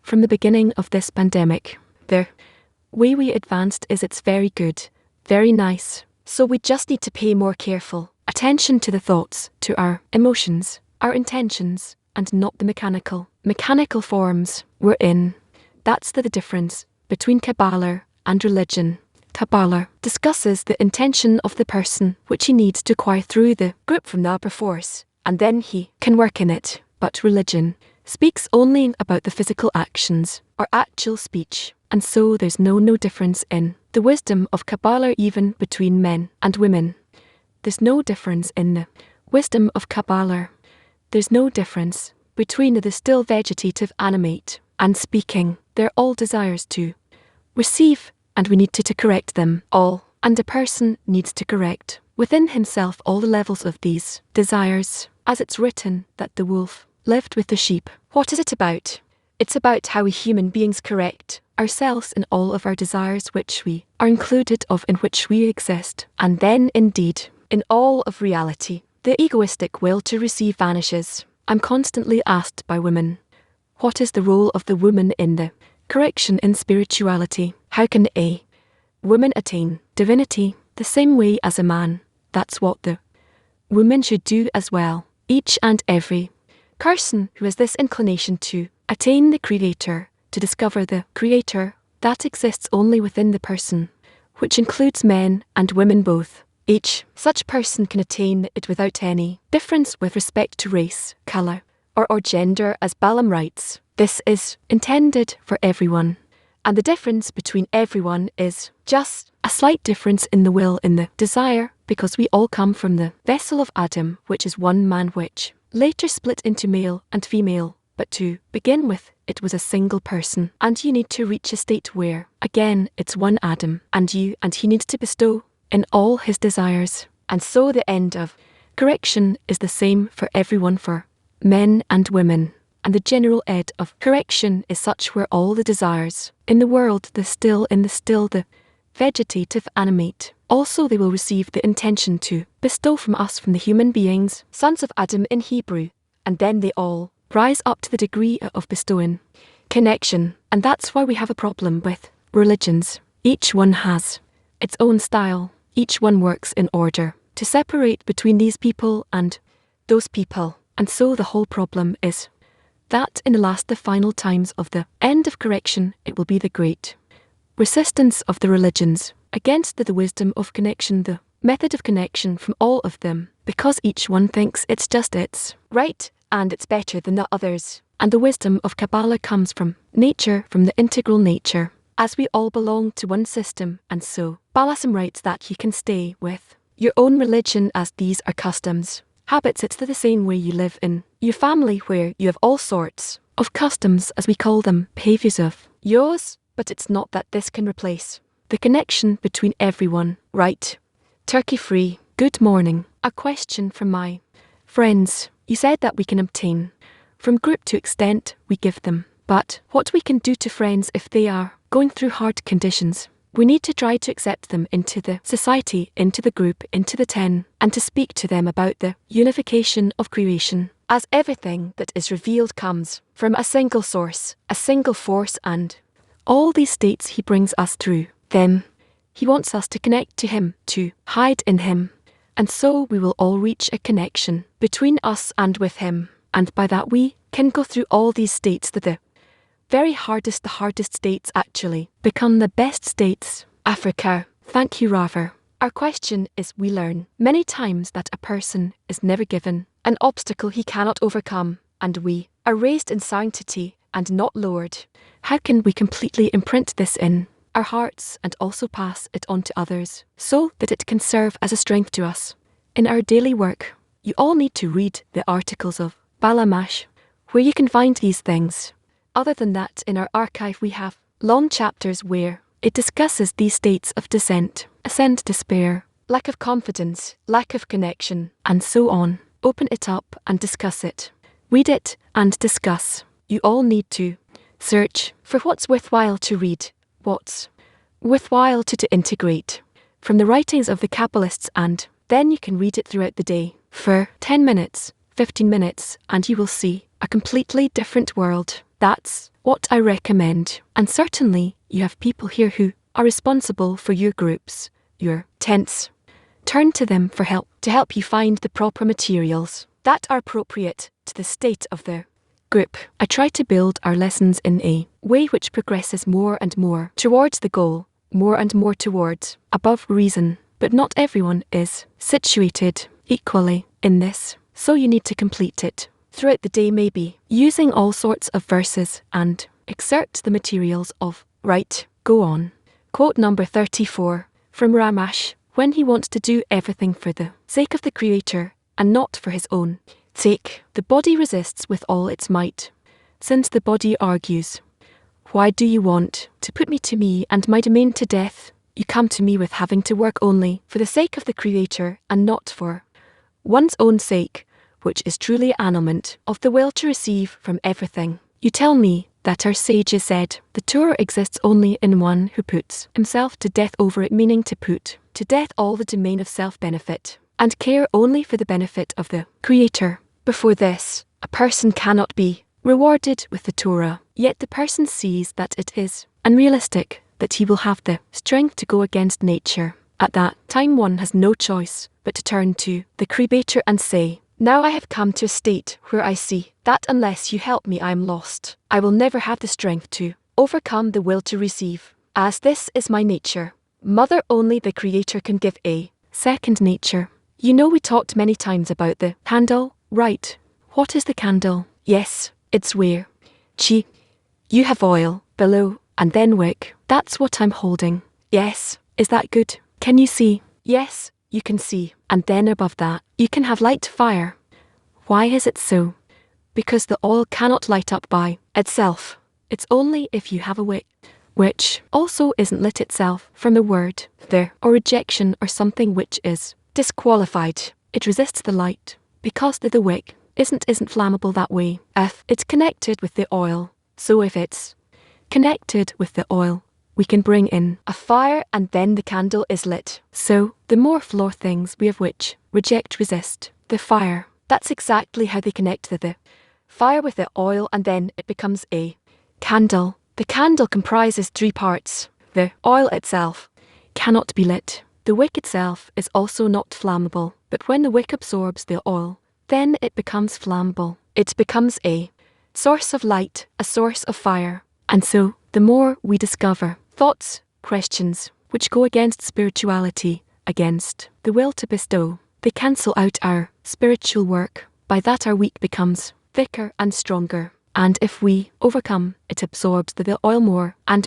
From the beginning of this pandemic, the way we advanced is it's very good, very nice. So we just need to pay more careful attention to the thoughts, to our emotions, our intentions, and not the mechanical forms we're in. That's the difference between Kabbalah and religion. Kabbalah discusses the intention of the person which he needs to acquire through the group from the upper force, and then he can work in it. But religion speaks only about the physical actions or actual speech, and so there's no difference in the wisdom of Kabbalah even between men and women. There's no difference in the wisdom of Kabbalah. There's no difference between the still vegetative animate and speaking. They're all desires to receive, and we need to correct them all. And a person needs to correct within himself all the levels of these desires, as it's written that the wolf lived with the sheep. What is it about? It's about how we human beings correct ourselves in all of our desires which we are included of, in which we exist, and then indeed, in all of reality, the egoistic will to receive vanishes. I'm constantly asked by women, what is the role of the woman in the correction in spirituality? How can a woman attain divinity the same way as a man? That's what the woman should do as well. Each and every person who has this inclination to attain the Creator, to discover the Creator that exists only within the person, which includes men and women both. Each such person can attain it without any difference with respect to race, colour, or gender, as Balaam writes. This is intended for everyone, and the difference between everyone is just a slight difference in the will, in the desire, because we all come from the vessel of Adam, which is one man, which later split into male and female, but to begin with, it was a single person, and you need to reach a state where, again, it's one Adam, and he needs to bestow in all his desires. And so the end of correction is the same for everyone, for men and women. And the general ed of correction is such where all the desires in the world, the still, the vegetative animate, also they will receive the intention to bestow from us, from the human beings, sons of Adam in Hebrew, and then they all rise up to the degree of bestowing connection. And that's why we have a problem with religions. Each one has its own style. Each one works in order to separate between these people and those people. And so the whole problem is that in the final times of the end of correction, it will be the great resistance of the religions against the wisdom of connection, the method of connection from all of them, because each one thinks it's just its right and it's better than the others. And the wisdom of Kabbalah comes from nature, from the integral nature, as we all belong to one system. And so Balaam writes that you can stay with your own religion, as these are customs, habits. It's the same way you live in your family, where you have all sorts of customs, as we call them, behaviors of yours, but it's not that this can replace the connection between everyone. Right. Turkey free. Good morning. A question from my friends. You said that we can obtain from group to extent we give them, but what we can do to friends if they are going through hard conditions? We need to try to accept them into the society, into the group, into the 10, and to speak to them about the unification of creation, as everything that is revealed comes from a single source, a single force, and all these states he brings us through them. He wants us to connect to him, to hide in him, and so we will all reach a connection between us and with him, and by that we can go through all these states, that the hardest states actually become the best states. Africa. Thank you, Raver. Our question is, we learn many times that a person is never given an obstacle he cannot overcome, and we are raised in sanctity and not lowered. How can we completely imprint this in our hearts and also pass it on to others, so that it can serve as a strength to us in our daily work? You all need to read the articles of Balamash, where you can find these things. Other than that, in our archive we have long chapters where it discusses these states of descent, ascent, despair, lack of confidence, lack of connection, and so on. Open it up and discuss it. Read it and discuss. You all need to search for what's worthwhile to read, what's worthwhile to integrate from the writings of the Kabbalists, and then you can read it throughout the day for 10 minutes, 15 minutes, and you will see a completely different world. That's what I recommend. And certainly, you have people here who are responsible for your groups, your tents. Turn to them for help, to help you find the proper materials that are appropriate to the state of the group. I try to build our lessons in a way which progresses more and more towards the goal, more and more towards above reason. But not everyone is situated equally in this, so you need to complete it throughout the day, maybe using all sorts of verses and excerpt the materials of right, go on. Quote number 34 from Ramash: when he wants to do everything for the sake of the Creator and not for his own sake, the body resists with all its might, since the body argues, why do you want to put me to me and my domain to death? you come to me with having to work only for the sake of the Creator and not for one's own sake, which is truly an element of the will to receive from everything. You tell me that our sages said the Torah exists only in one who puts himself to death over it, meaning to put to death all the domain of self-benefit and care only for the benefit of the Creator. Before this, a person cannot be rewarded with the Torah, yet the person sees that it is unrealistic that he will have the strength to go against nature. At that time one has no choice but to turn to the Creator and say, now I have come to a state where I see that unless you help me I am lost. I will never have the strength to overcome the will to receive, as this is my nature. Mother, only the Creator can give a second nature. You know, we talked many times about the candle, right? What is the candle? Yes, it's where you have oil below and then wick. That's what I'm holding. Yes, is that good? Can you see? Yes, you can see. And then above that, you can have light fire. Why is it so? Because the oil cannot light up by itself. It's only if you have a wick, which also isn't lit itself from the word there or rejection or something which is disqualified. It resists the light because the wick isn't flammable that way. If it's connected with the oil, so if it's connected with the oil, we can bring in a fire and then the candle is lit. So, the more floor things we have which resist the fire. That's exactly how they connect the fire with the oil and then it becomes a candle. The candle comprises three parts. The oil itself cannot be lit. The wick itself is also not flammable, but when the wick absorbs the oil, then it becomes flammable. It becomes a source of light, a source of fire. And so, the more we discover thoughts, questions, which go against spirituality, against the will to bestow, they cancel out our spiritual work. By that our wick becomes thicker and stronger. And if we overcome, it absorbs the oil more, and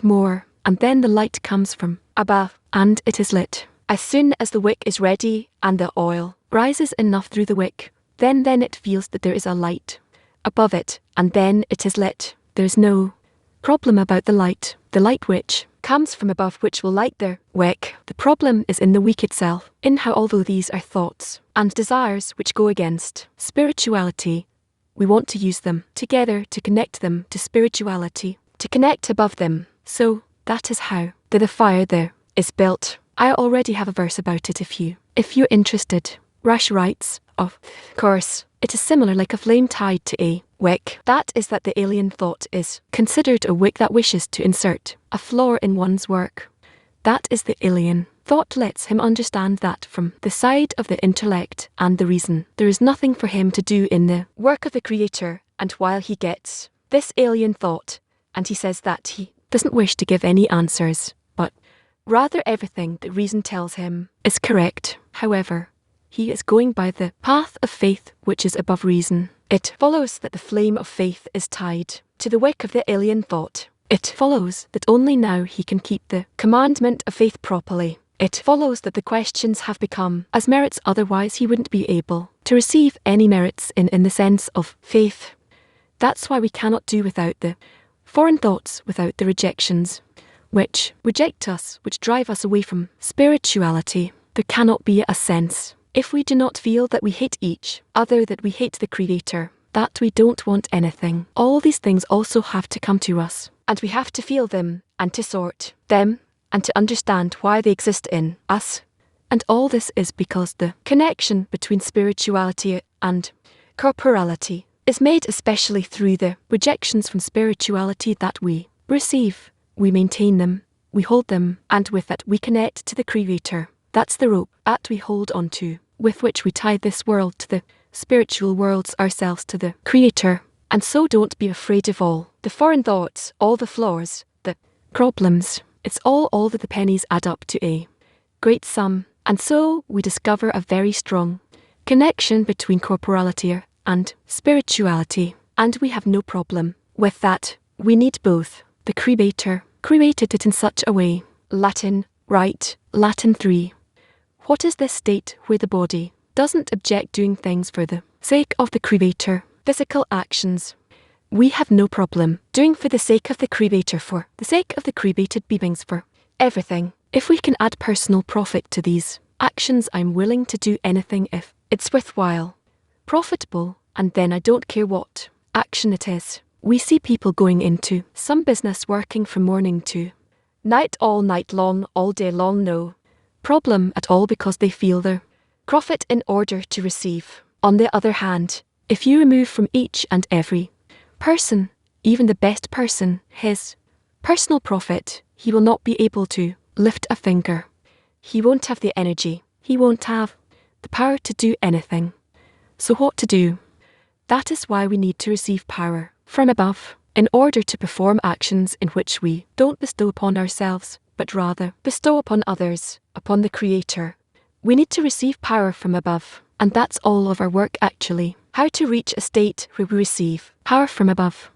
then the light comes from above, and it is lit. As soon as the wick is ready, and the oil rises enough through the wick, then it feels that there is a light above it, and then it is lit. There's no problem about the light which comes from above which will light the wick. The problem is in the wick itself, in how although these are thoughts and desires which go against spirituality, we want to use them together to connect them to spirituality, to connect above them. So that is how the fire there is built. I already have a verse about it if you're interested. Rashi writes, of course, it is similar like a flame tied to a wick. That is that the alien thought is considered a wick that wishes to insert a flaw in one's work. That is the alien thought lets him understand that from the side of the intellect and the reason, there is nothing for him to do in the work of the Creator, and while he gets this alien thought, and he says that he doesn't wish to give any answers, but rather everything that reason tells him is correct. However, he is going by the path of faith which is above reason. It follows that the flame of faith is tied to the wick of the alien thought. It follows that only now he can keep the commandment of faith properly. It follows that the questions have become as merits, otherwise he wouldn't be able to receive any merits in the sense of faith. That's why we cannot do without the foreign thoughts, without the rejections, which reject us, which drive us away from spirituality. There cannot be a sense, if we do not feel that we hate each other, that we hate the Creator, that we don't want anything. All these things also have to come to us, and we have to feel them, and to sort them, and to understand why they exist in us. And all this is because the connection between spirituality and corporality is made especially through the rejections from spirituality that we receive. We maintain them, we hold them, and with that we connect to the Creator. That's the rope that we hold on to, with which we tie this world to the spiritual worlds, ourselves to the Creator. And so don't be afraid of all the foreign thoughts, all the flaws, the problems. It's all that the pennies add up to a great sum. And so we discover a very strong connection between corporality and spirituality. And we have no problem with that. We need both. The Creator created it in such a way. Latin, right, Latin 3. What is this state where the body doesn't object doing things for the sake of the Creator? Physical actions. We have no problem doing for the sake of the Creator, for the sake of the created beings, for everything. If we can add personal profit to these actions, I'm willing to do anything if it's worthwhile, profitable, and then I don't care what action it is. We see people going into some business working from morning to night long, all day long, no problem at all because they feel their profit in order to receive. On the other hand, if you remove from each and every person, even the best person, his personal profit, he will not be able to lift a finger. He won't have the energy. He won't have the power to do anything. So what to do? That is why we need to receive power from above in order to perform actions in which we don't bestow upon ourselves, but rather bestow upon others, upon the Creator. We need to receive power from above, and that's all of our work actually. How to reach a state where we receive power from above.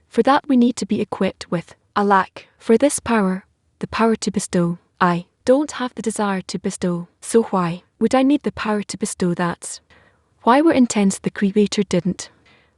For that we need to be equipped with a lack for this power, the power to bestow. I don't have the desire to bestow, so why would I need the power to bestow? That's why we're intense. The Creator didn't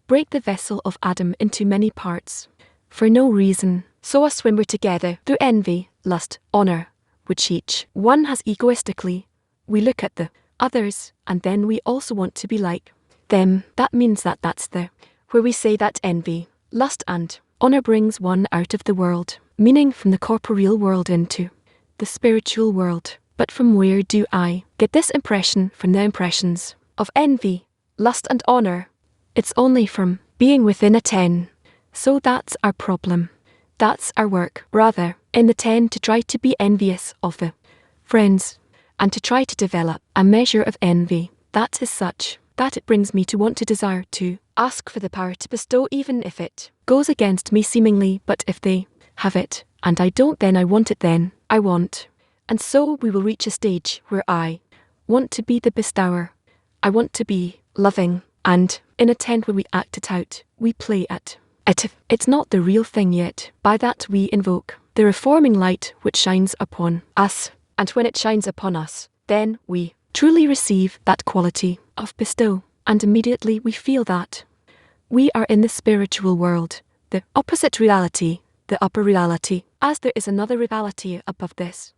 break the vessel of Adam into many parts for no reason. So us when we're together through envy, lust, honor, which each one has egoistically, we look at the others and then we also want to be like them. That means that's the where we say that envy, lust and honor brings one out of the world, meaning from the corporeal world into the spiritual world. But from where do I get this impression? From the impressions of envy, lust and honor. It's only from being within a 10. So that's our problem. That's our work, rather, in the 10 to try to be envious of the friends and to try to develop a measure of envy that is such that it brings me to want to desire to ask for the power to bestow even if it goes against me seemingly, but if they have it and I don't, then I want it, then I want. And so we will reach a stage where I want to be the bestower. I want to be loving, and in a tent where we act it out, we play at it. It's not the real thing yet. By that we invoke the reforming light which shines upon us, and when it shines upon us, then we truly receive that quality of bestow, and immediately we feel that we are in the spiritual world, the opposite reality, the upper reality, as there is another reality above this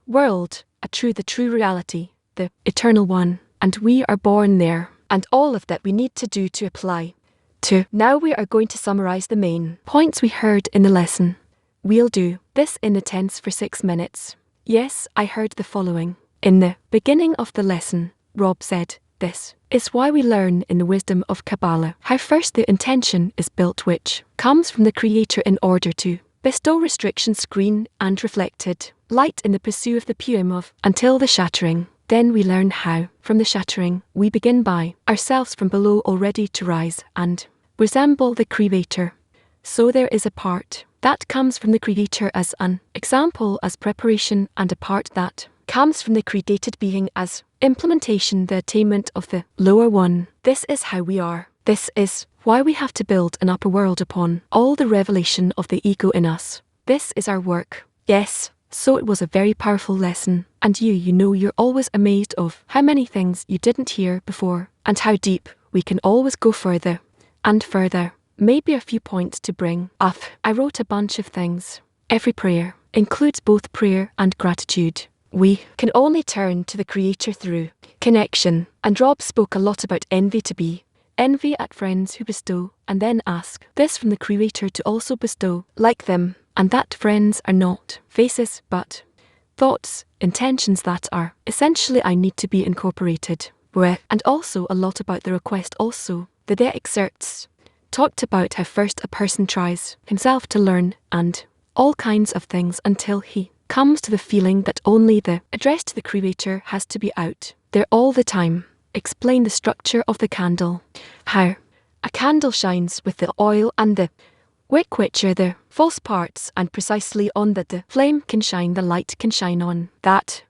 world, the true reality, the eternal one, and we are born there, and all of that we need to do to apply to. Now we are going to summarize the main points we heard in the lesson. We'll do this in the tense for 6 minutes. Yes, I heard the following. In the beginning of the lesson, Rob said, this is why we learn in the wisdom of Kabbalah how first the intention is built which comes from the Creator in order to bestow restriction screen and reflected light in the pursuit of the poem of until the shattering. Then we learn how, from the shattering, we begin by ourselves from below already to rise and resemble the Creator. So there is a part that comes from the Creator as an example, as preparation, and a part that comes from the created being as implementation, the attainment of the lower one. This is how we are. This is why we have to build an upper world upon all the revelation of the ego in us. This is our work. Yes, so it was a very powerful lesson. And you know you're always amazed of how many things you didn't hear before, and how deep we can always go further and further. Maybe a few points to bring up. I wrote a bunch of things. Every prayer includes both prayer and gratitude. We can only turn to the Creator through connection. And Rob spoke a lot about envy, to be envy at friends who bestow, and then ask this from the Creator to also bestow like them, and that friends are not faces but thoughts, intentions that are essentially I need to be incorporated with. And also a lot about the request also. The excerpts talked about how first a person tries himself to learn and all kinds of things until he comes to the feeling that only the address to the Creator has to be out there all the time. Explain the structure of the candle. How a candle shines with the oil and the wick, which are the false parts, and precisely on that the flame can shine, the light can shine on that.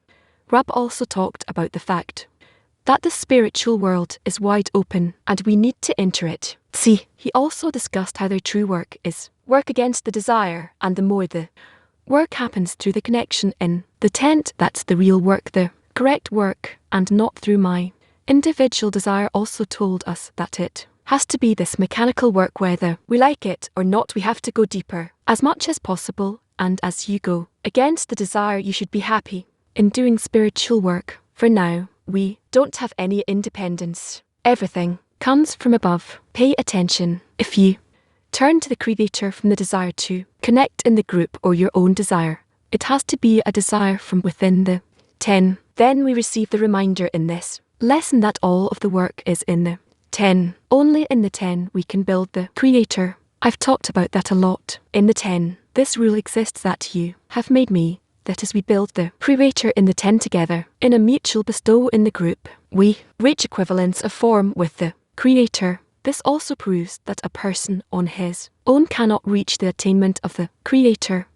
Rab also talked about the fact that the spiritual world is wide open and we need to enter it. See, he also discussed how their true work is work against the desire, and the more the work happens through the connection in the tent, that's the real work, the correct work, and not through my individual desire. Also told us that it has to be this mechanical work, whether we like it or not. We have to go deeper as much as possible, and as you go against the desire, you should be happy in doing spiritual work. For now, we don't have any independence. Everything comes from above. Pay attention. If you turn to the Creator from the desire to connect in the group or your own desire, it has to be a desire from within the 10. Then we receive the reminder in this lesson that all of the work is in the 10. Only in the 10 we can build the Creator. I've talked about that a lot. In the 10, this rule exists that you have made me. That is, we build the Creator in the 10 together. In a mutual bestow in the group, we reach equivalence of form with the Creator. This also proves that a person on his own cannot reach the attainment of the Creator.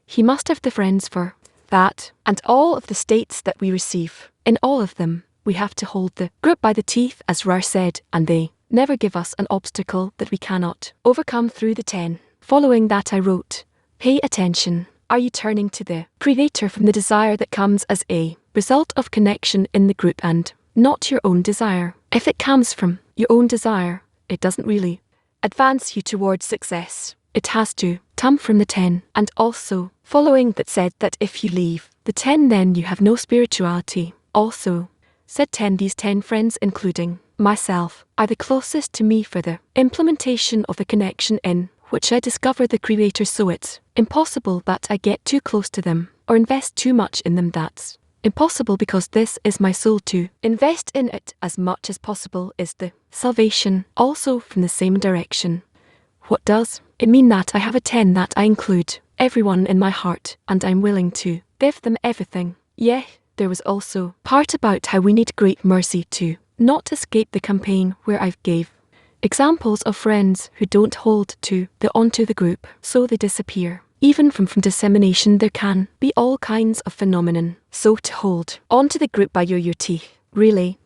He must have the friends for that, and all of the states that we receive. In all of them, we have to hold the group by the teeth, as Rar said, and they never give us an obstacle that we cannot overcome through the 10. Following that I wrote, pay attention. Are you turning to the Creator from the desire that comes as a result of connection in the group and not your own desire? If it comes from your own desire, it doesn't really advance you towards success. It has to come from the 10. And also, following that said that if you leave the 10, then you have no spirituality. Also, said 10, these 10 friends, including myself, are the closest to me for the implementation of the connection in which I discover the Creator, so it's impossible that I get too close to them or invest too much in them. That's impossible because this is my soul. To invest in it as much as possible is the salvation, also from the same direction. What does it mean that I have a 10 that I include everyone in my heart and I'm willing to give them everything? Yeah, there was also part about how we need great mercy to not escape the campaign where I've gave examples of friends who don't hold to the onto the group, so they disappear. Even from dissemination there can be all kinds of phenomenon. So to hold onto the group by your teeth really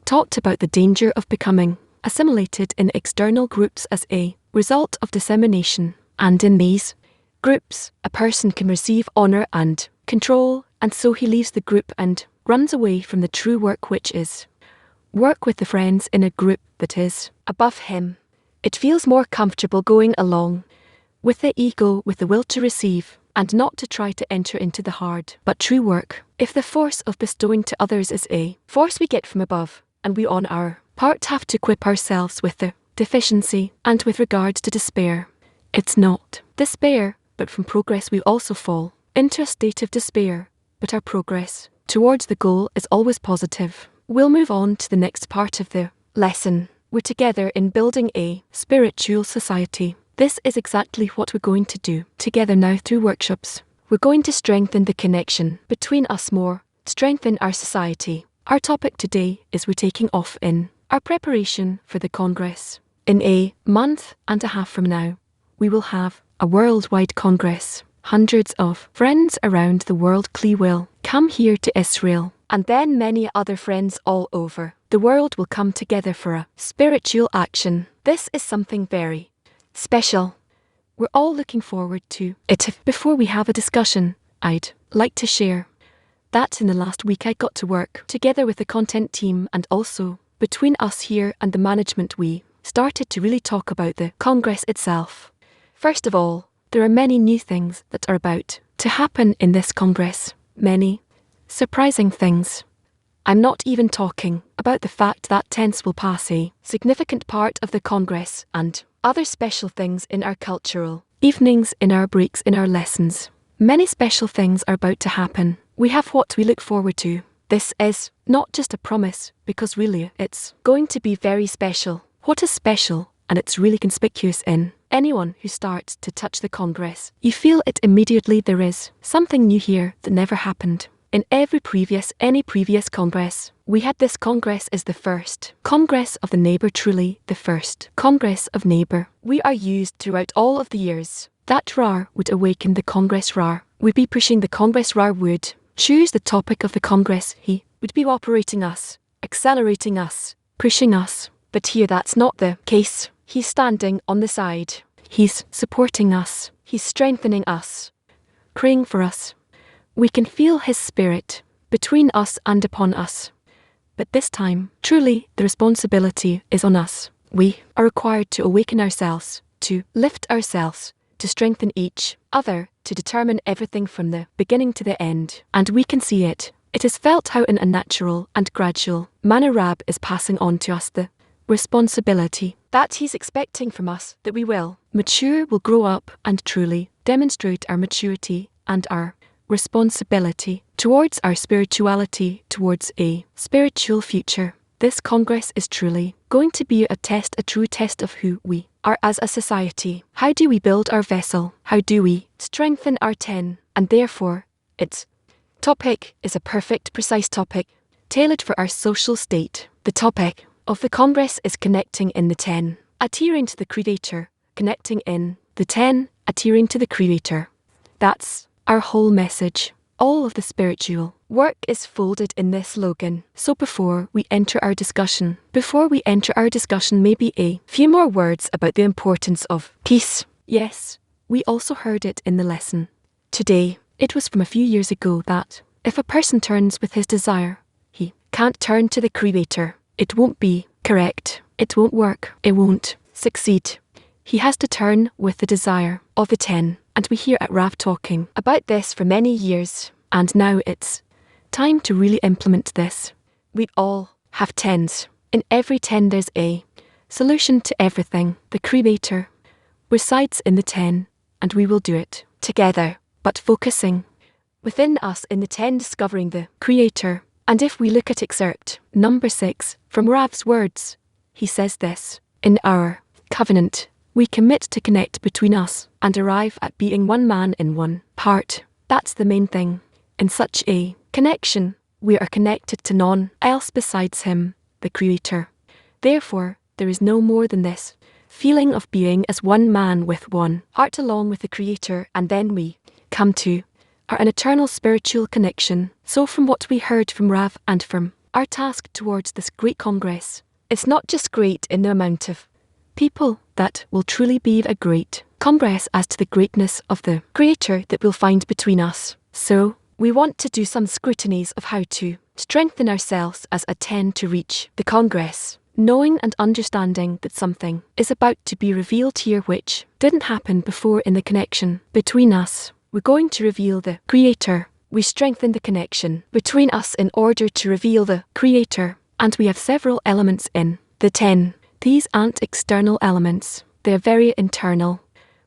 talked about the danger of becoming assimilated in external groups as a result of dissemination. And in these groups, a person can receive honor and control, and so he leaves the group and runs away from the true work, which is work with the friends in a group that is above him. It feels more comfortable going along with the ego, with the will to receive, and not to try to enter into the hard but true work. If the force of bestowing to others is a force we get from above, and we on our part have to equip ourselves with the deficiency, and with regards to despair, it's not despair, but from progress we also fall into a state of despair, but our progress towards the goal is always positive. We'll move on to the next part of the lesson. We're together in building a spiritual society. This is exactly what we're going to do together now through workshops. We're going to strengthen the connection between us more, strengthen our society. Our topic today is we're taking off in our preparation for the Congress. In a month and a half from now, we will have a worldwide Congress. Hundreds of friends around the world will come here to Israel, and then many other friends all over the world will come together for a spiritual action. This is something very special. We're all looking forward to it. Before we have a discussion, I'd like to share that in the last week I got to work together with the content team, and also between us here and the management we started to really talk about the Congress itself. First of all, there are many new things that are about to happen in this Congress. Many surprising things. I'm not even talking about the fact that tents will pass a significant part of the Congress and other special things in our cultural evenings, in our breaks, in our lessons. Many special things are about to happen. We have what we look forward to. This is not just a promise, because really it's going to be very special. What is special, and it's really conspicuous in anyone who starts to touch the Congress. You feel it immediately. There is something new here that never happened. In any previous Congress, we had this Congress is the first Congress of the neighbour, truly the first Congress of neighbour. We are used throughout all of the years. That RAR would awaken the Congress RAR. We'd be pushing the Congress RAR would choose the topic of the Congress. He would be operating us, accelerating us, pushing us. But here that's not the case. He's standing on the side. He's supporting us. He's strengthening us, praying for us. We can feel his spirit between us and upon us. But this time, truly, the responsibility is on us. We are required to awaken ourselves, to lift ourselves, to strengthen each other, to determine everything from the beginning to the end. And we can see it. It is felt how in a natural and gradual manner Rab is passing on to us the responsibility that he's expecting from us, that we will mature, will grow up and truly demonstrate our maturity and our responsibility towards our spirituality, towards a spiritual future. This Congress is truly going to be a true test of who we are as a society. How do we build our vessel? How do we strengthen our 10? And therefore, its topic is a perfect, precise topic, tailored for our social state. The topic of the Congress is connecting in the 10, adhering to the Creator, connecting in the 10, adhering to the Creator. That's our whole message. All of the spiritual work is folded in this slogan. So before we enter our discussion, maybe a few more words about the importance of peace. Yes, we also heard it in the lesson today. It was from a few years ago that if a person turns with his desire, he can't turn to the Creator. It won't be correct. It won't work. It won't succeed. He has to turn with the desire of the 10. And we hear at RAV talking about this for many years. And now it's time to really implement this. We all have 10s. In every 10 there's a solution to everything. The Creator resides in the 10, and we will do it together, but focusing within us in the 10, discovering the Creator. And if we look at excerpt number 6 from Rav's words, he says this: in our covenant, we commit to connect between us and arrive at being one man in one part. That's the main thing. In such a connection, we are connected to none else besides Him, the Creator. Therefore, there is no more than this feeling of being as one man with one heart along with the Creator, and then we come to an eternal spiritual connection. So from what we heard from Rav and from our task towards this great Congress, it's not just great in the amount of people that will truly be a great Congress as to the greatness of the Creator that we'll find between us. So, we want to do some scrutinies of how to strengthen ourselves as a 10 to reach the Congress, knowing and understanding that something is about to be revealed here which didn't happen before in the connection between us. We're going to reveal the Creator. We strengthen the connection between us in order to reveal the Creator. And we have several elements in the 10. These aren't external elements. They're very internal.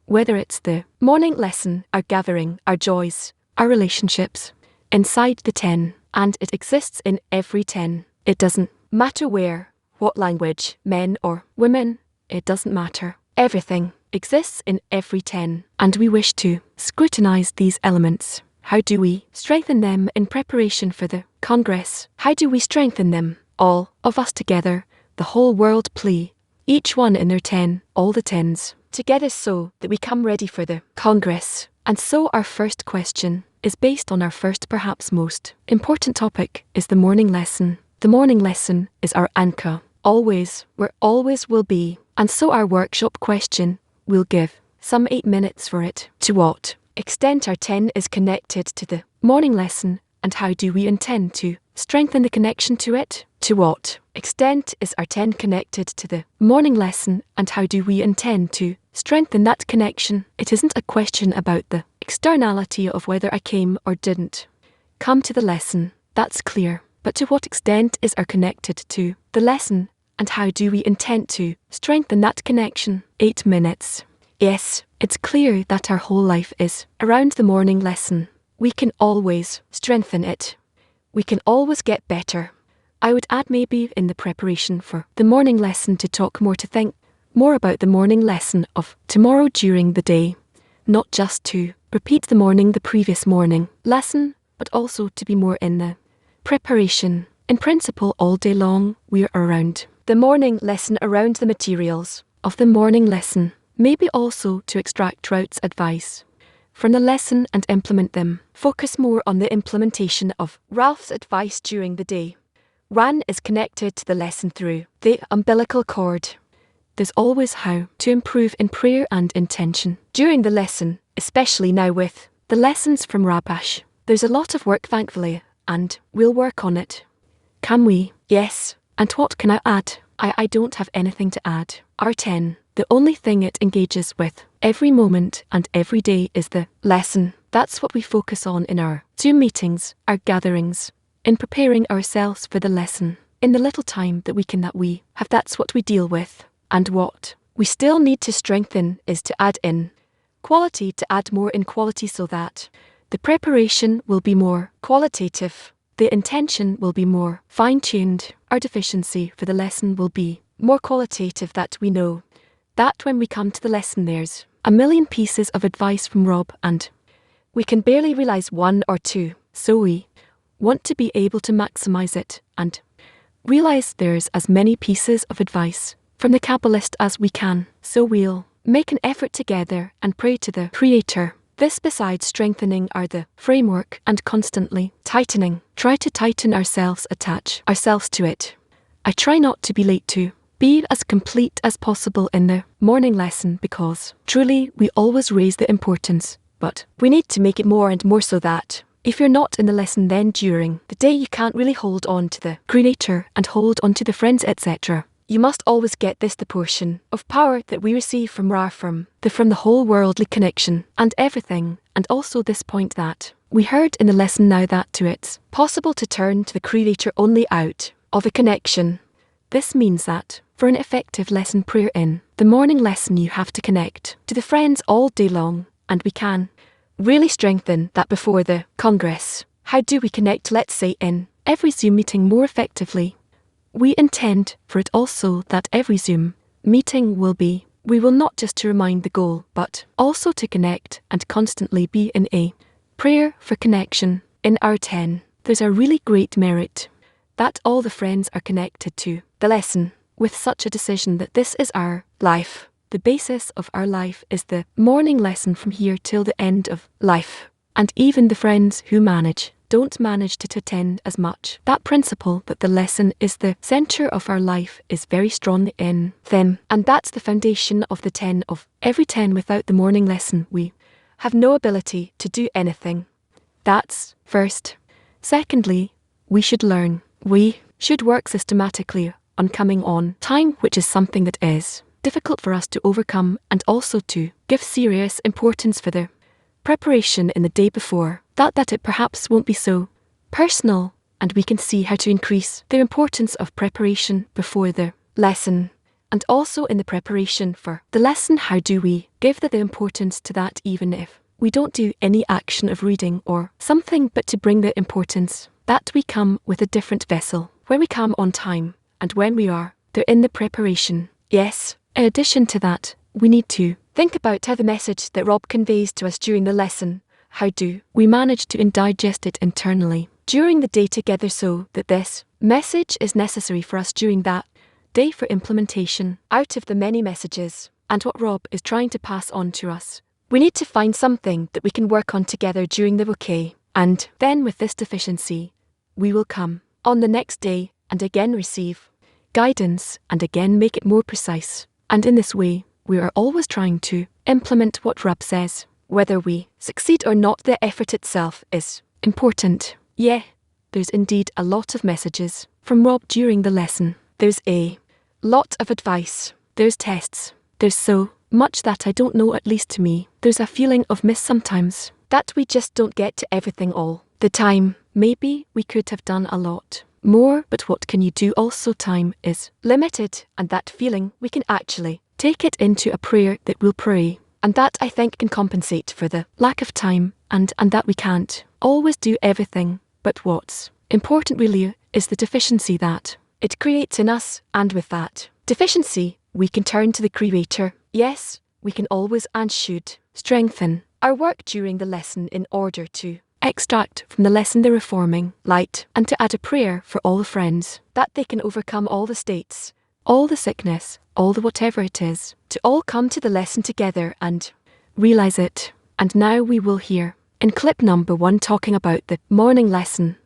Whether it's the morning lesson, our gathering, our joys, our relationships, inside the 10. And it exists in every 10. It doesn't matter where, what language, men or women, it doesn't matter. Everything exists in every 10, and we wish to scrutinize these elements. How do we strengthen them in preparation for the Congress? How do we strengthen them? All of us together, the whole world plea, each one in their 10, all the 10s, together so that we come ready for the Congress. And so our first question is based on our first, perhaps most important topic, is the morning lesson. The morning lesson is our anchor. Always, where always will be. And so our workshop question, we'll give some 8 minutes for it. To what extent our 10 is connected to the morning lesson, and how do we intend to strengthen the connection to it? To what extent is our 10 connected to the morning lesson, and how do we intend to strengthen that connection? It isn't a question about the externality of whether I came or didn't come to the lesson. That's clear. But to what extent is our connected to the lesson, and how do we intend to strengthen that connection? 8 minutes. Yes, it's clear that our whole life is around the morning lesson. We can always strengthen it. We can always get better. I would add maybe in the preparation for the morning lesson to talk more, to think more about the morning lesson of tomorrow during the day. Not just to repeat the previous morning lesson, but also to be more in the preparation. In principle, all day long, we are around the morning lesson, around the materials of the morning lesson. Maybe also to extract Rout's advice from the lesson and implement them. Focus more on the implementation of Ralph's advice during the day. Ran is connected to the lesson through the umbilical cord. There's always how to improve in prayer and intention during the lesson, especially now with the lessons from Rabash. There's a lot of work, thankfully, and we'll work on it. Can we? Yes. And what can I add? I don't have anything to add. R10. The only thing it engages with Every moment and every day is the lesson. That's what we focus on in our Zoom meetings, our gatherings, in preparing ourselves for the lesson. In the little time that we have, that's what we deal with. And what we still need to strengthen is to add in quality, to add more in quality so that the preparation will be more qualitative. The intention will be more fine-tuned. Our deficiency for the lesson will be more qualitative, that we know that when we come to the lesson there's a million pieces of advice from Rob and we can barely realize one or two. So we want to be able to maximize it and realize there's as many pieces of advice from the Kabbalist as we can. So we'll make an effort together and pray to the Creator. This, besides strengthening the framework and constantly tightening, try to tighten ourselves, attach ourselves to it. I try not to be late to be as complete as possible in the morning lesson because truly we always raise the importance, but we need to make it more and more so that if you're not in the lesson then during the day you can't really hold on to the Creator and hold on to the friends, etc. You must always get this, the portion of power that we receive from Ra, from the whole worldly connection and everything, and also this point that we heard in the lesson now that to it's possible to turn to the Creator only out of a connection. This means that for an effective lesson prayer in the morning lesson you have to connect to the friends all day long, and we can really strengthen that before the Congress. How do we connect, let's say, in every Zoom meeting more effectively? We intend for it also that every Zoom meeting we will not just to remind the goal, but also to connect and constantly be in a prayer for connection. In our 10, there's a really great merit that all the friends are connected to the lesson with such a decision that this is our life. The basis of our life is the morning lesson from here till the end of life. And even the friends who don't manage to attend as much, that principle that the lesson is the center of our life is very strong in them. And that's the foundation of the 10 of every 10. Without the morning lesson, we have no ability to do anything. That's first. Secondly, we should learn. We should work systematically on coming on time, which is something that is difficult for us to overcome, and also to give serious importance for the preparation in the day before, that it perhaps won't be so personal, and we can see how to increase the importance of preparation before the lesson, and also in the preparation for the lesson. How do we give the importance to that, even if we don't do any action of reading or something, but to bring the importance that we come with a different vessel when we come on time and when we are there in the preparation. Yes, in addition to that, we need to think about how the message that Rob conveys to us during the lesson, how do we manage to digest it internally during the day together so that this message is necessary for us during that day for implementation out of the many messages and what Rob is trying to pass on to us. We need to find something that we can work on together during the bouquet, and then with this deficiency, we will come on the next day and again receive guidance and again make it more precise. And in this way, we are always trying to implement what Rob says. Whether we succeed or not, the effort itself is important. Yeah, there's indeed a lot of messages from Rob during the lesson. There's a lot of advice. There's tests. There's so much that I don't know, at least to me. There's a feeling of miss sometimes, that we just don't get to everything all the time. Maybe we could have done a lot more, but what can you do? Also, time is limited, and that feeling we can actually take it into a prayer that we'll pray, and that I think can compensate for the lack of time, and that we can't always do everything. But what's important really is the deficiency that it creates in us, and with that deficiency we can turn to the Creator. Yes, we can always and should strengthen our work during the lesson in order to extract from the lesson the reforming light, and to add a prayer for all the friends, that they can overcome all the states, all the sickness, all the whatever it is, to all come to the lesson together and realize it. And now we will hear in clip number 1 talking about the morning lesson.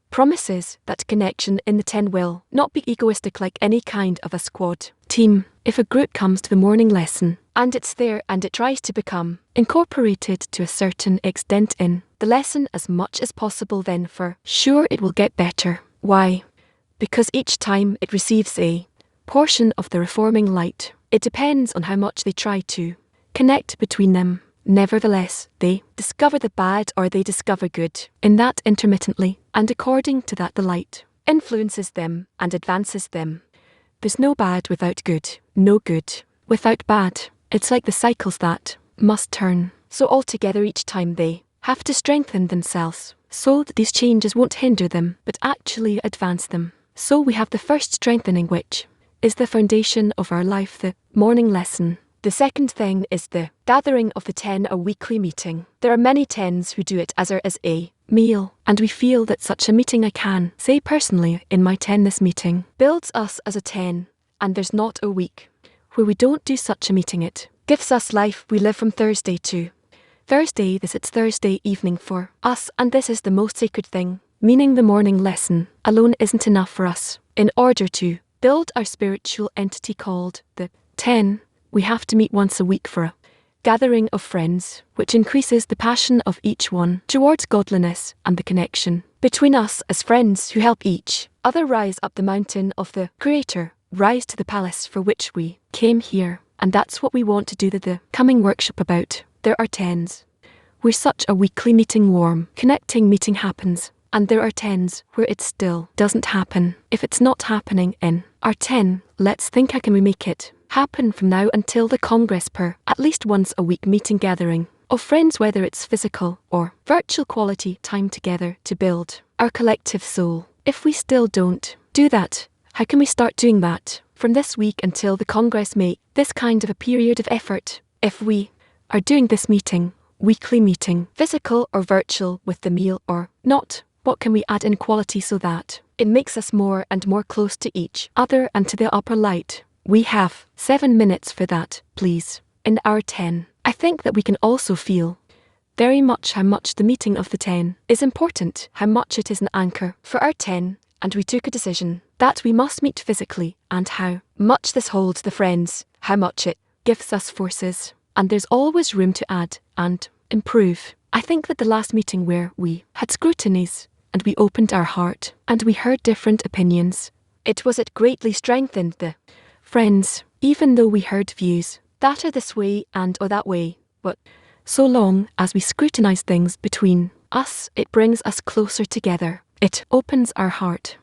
Promises that connection in the 10 will not be egoistic like any kind of a squad team. If a group comes to the morning lesson and it's there and it tries to become incorporated to a certain extent in the lesson as much as possible, then for sure it will get better. Why? Because each time it receives a portion of the reforming light, it depends on how much they try to connect between them. Nevertheless, they discover the bad or they discover good, in that intermittently, and according to that the light influences them and advances them. There's no bad without good, no good without bad. It's like the cycles that must turn. So altogether each time they have to strengthen themselves, so that these changes won't hinder them, but actually advance them. So we have the first strengthening, which is the foundation of our life, the morning lesson. The second thing is the gathering of the 10, a weekly meeting. There are many 10s who do it as a meal, and we feel that such a meeting, I can say personally, in my 10 this meeting, builds us as a 10, and there's not a week where we don't do such a meeting. It gives us life. We live from Thursday to Thursday. It's Thursday evening for us, and this is the most sacred thing, meaning the morning lesson alone isn't enough for us. In order to build our spiritual entity called the 10, we have to meet once a week for a gathering of friends, which increases the passion of each one towards godliness and the connection between us as friends who help each other rise up the mountain of the Creator, rise to the palace for which we came here. And that's what we want to do the coming workshop about. There are 10s where such a weekly meeting, warm, connecting meeting happens, and there are 10s where it still doesn't happen. If it's not happening in our 10, let's think, how can we make it happen from now until the Congress per at least once a week meeting gathering of friends, whether it's physical or virtual, quality time together to build our collective soul. If we still don't do that, how can we start doing that from this week until the Congress? Make this kind of a period of effort. If we are doing this meeting, weekly meeting, physical or virtual, with the meal or not, what can we add in quality so that it makes us more and more close to each other and to the upper light? We have 7 minutes for that, please. In our 10, I think that we can also feel very much how much the meeting of the 10 is important, how much it is an anchor for our 10, and we took a decision that we must meet physically, and how much this holds the friends, how much it gives us forces, and there's always room to add and improve. I think that the last meeting where we had scrutinies, and we opened our heart, and we heard different opinions, it greatly strengthened the friends, even though we heard views that are this way and or that way, but so long as we scrutinize things between us, it brings us closer together. It opens our heart.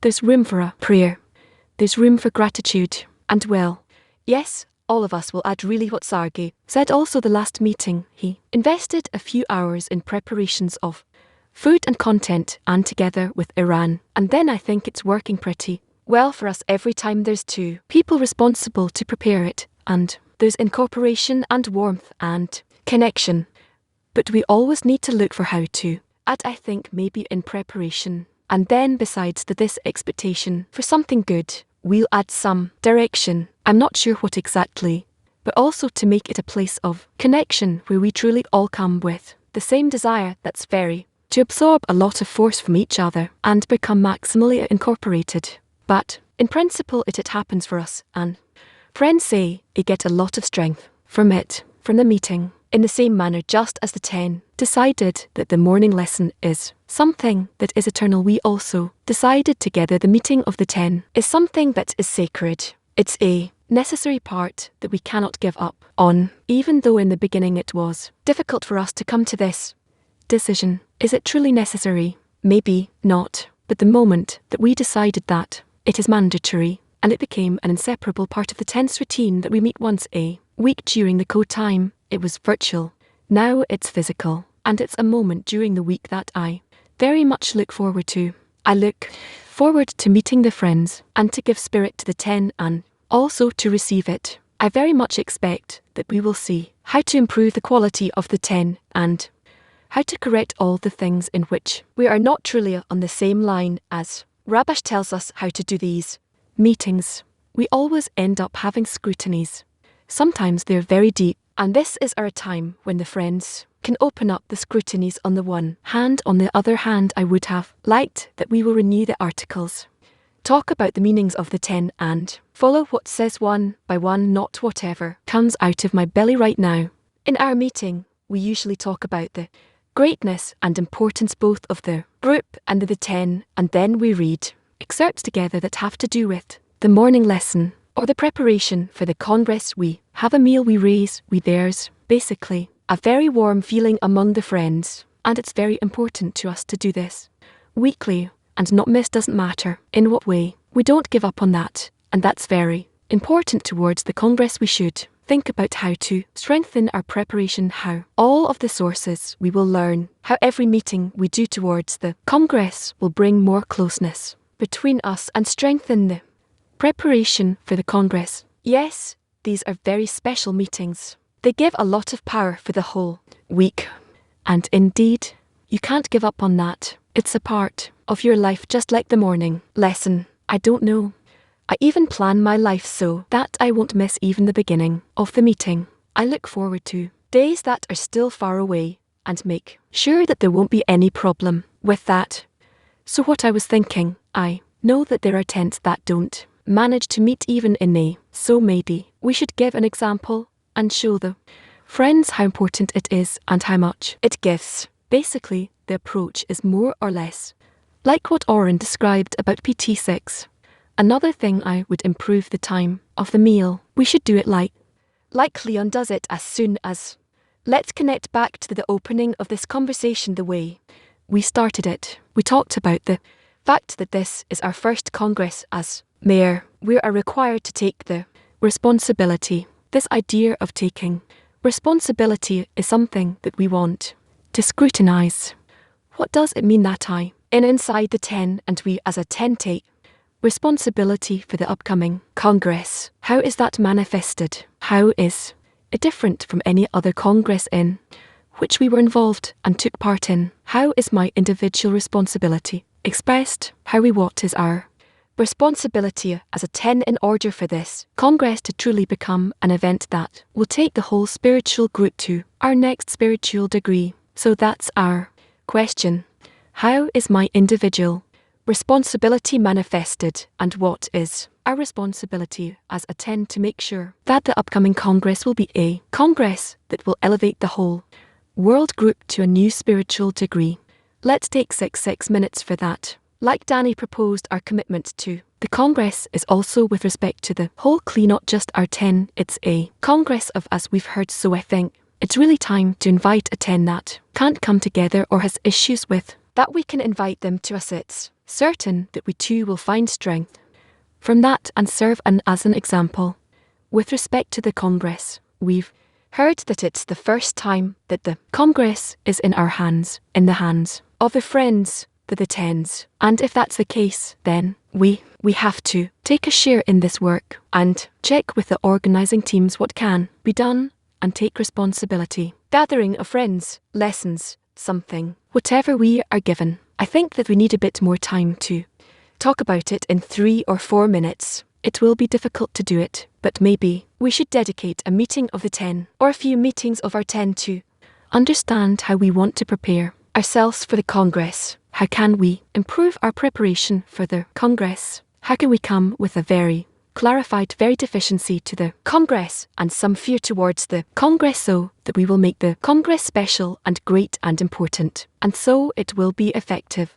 There's room for a prayer. There's room for gratitude. And well, yes, all of us will add really what Sergey said also the last meeting. He invested a few hours in preparations of food and content, and together with Iran. And then I think it's working pretty well for us every time. There's 2 people responsible to prepare it, and there's incorporation and warmth and connection. But we always need to look for how to add, I think, maybe in preparation. And then besides this expectation for something good, we'll add some direction. I'm not sure what exactly, but also to make it a place of connection where we truly all come with the same desire that's very to absorb a lot of force from each other and become maximally incorporated. But in principle it happens for us, and friends say they get a lot of strength from it, from the meeting. In the same manner, just as the 10 decided that the morning lesson is something that is eternal, we also decided together the meeting of the 10 is something that is sacred. It's a necessary part that we cannot give up on, even though in the beginning it was difficult for us to come to this decision. Is it truly necessary? Maybe not. But the moment that we decided that it is mandatory, and it became an inseparable part of the 10's routine that we meet once a week during the code time, it was virtual. Now it's physical, and it's a moment during the week that I very much look forward to. I look forward to meeting the friends, and to give spirit to the 10, and also to receive it. I very much expect that we will see how to improve the quality of the 10, and how to correct all the things in which we are not truly on the same line. As Rabash tells us how to do these meetings, we always end up having scrutinies. Sometimes they're very deep, and this is our time when the friends can open up the scrutinies on the one hand. On the other hand, I would have liked that we will renew the articles, talk about the meanings of the 10, and follow what says one by one, not whatever comes out of my belly right now. In our meeting, we usually talk about the greatness and importance both of the group and the 10, and then we read excerpts together that have to do with the morning lesson, or the preparation for the congress. We have a meal, we raise, we theirs, basically, a very warm feeling among the friends, and it's very important to us to do this weekly and not miss. Doesn't matter in what way, we don't give up on that, and that's very important towards the congress. We should think about how to strengthen our preparation, how all of the sources we will learn, how every meeting we do towards the congress will bring more closeness between us and strengthen the preparation for the congress. Yes, these are very special meetings. They give a lot of power for the whole week. And indeed, you can't give up on that. It's a part of your life, just like the morning lesson. I don't know. I even plan my life so that I won't miss even the beginning of the meeting. I look forward to days that are still far away and make sure that there won't be any problem with that. So what I was thinking, I know that there are tents that don't manage to meet even in May, so maybe we should give an example and show the friends how important it is and how much it gives. Basically, the approach is more or less like what Oren described about PT6. Another thing, I would improve the time of the meal. We should do it like Leon does it as soon as. Let's connect back to the opening of this conversation the way we started it. We talked about the fact that this is our first congress as mayor. We are required to take the responsibility. This idea of taking responsibility is something that we want to scrutinize. What does it mean that inside the 10 and we as a 10 take responsibility for the upcoming congress? How is that manifested? How is it different from any other congress in which we were involved and took part in? How is my individual responsibility expressed? What is our responsibility as a 10 in order for this congress to truly become an event that will take the whole spiritual group to our next spiritual degree? So that's our question. How is my individual responsibility manifested, and what is our responsibility as a 10 to make sure that the upcoming congress will be a congress that will elevate the whole world group to a new spiritual degree? Let's take 6 minutes for that. Like Danny proposed, our commitment to the congress is also with respect to the whole clean, not just our 10. It's a congress of us, we've heard, so I think it's really time to invite a 10 that can't come together or has issues with that. We can invite them to us. It's certain that we too will find strength from that and serve as an example. With respect to the congress, we've heard that it's the first time that the congress is in our hands, in the hands of the friends, the 10s. And if that's the case, then we have to take a share in this work and check with the organizing teams what can be done and take responsibility. Gathering of friends, lessons, something, whatever we are given. I think that we need a bit more time to talk about it in 3 or 4 minutes. It will be difficult to do it, but maybe we should dedicate a meeting of the 10 or a few meetings of our 10 to understand how we want to prepare ourselves for the congress. How can we improve our preparation for the congress? How can we come with a very clarified very deficiency to the congress and some fear towards the congress, so that we will make the congress special and great and important, and so it will be effective.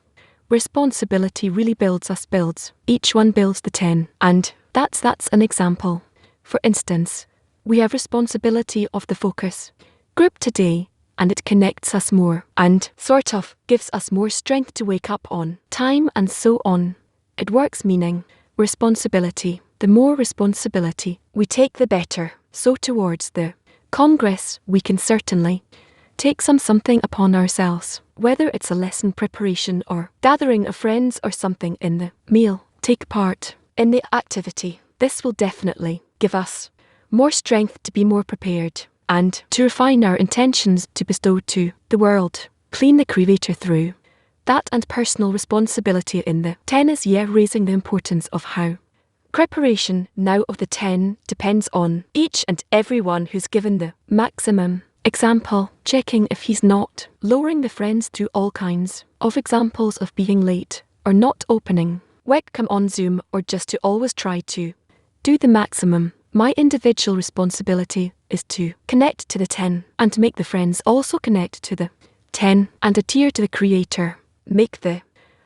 Responsibility really builds. Each one builds the 10, and that's an example. For instance, we have responsibility of the focus group today, and it connects us more and sort of gives us more strength to wake up on time and so on. It works, meaning responsibility. The more responsibility we take, the better. So towards the congress, we can certainly take something upon ourselves, whether it's a lesson preparation or gathering of friends or something in the meal. Take part in the activity. This will definitely give us more strength to be more prepared and to refine our intentions to bestow to the world. Clean the creator through that, and personal responsibility in the 10 is raising the importance of how preparation now of the 10 depends on each and everyone who's given the maximum example, checking if he's not lowering the friends through all kinds of examples of being late or not opening webcam on Zoom, or just to always try to do the maximum. My individual responsibility is to connect to the 10 and make the friends also connect to the 10 and adhere to the creator. Make the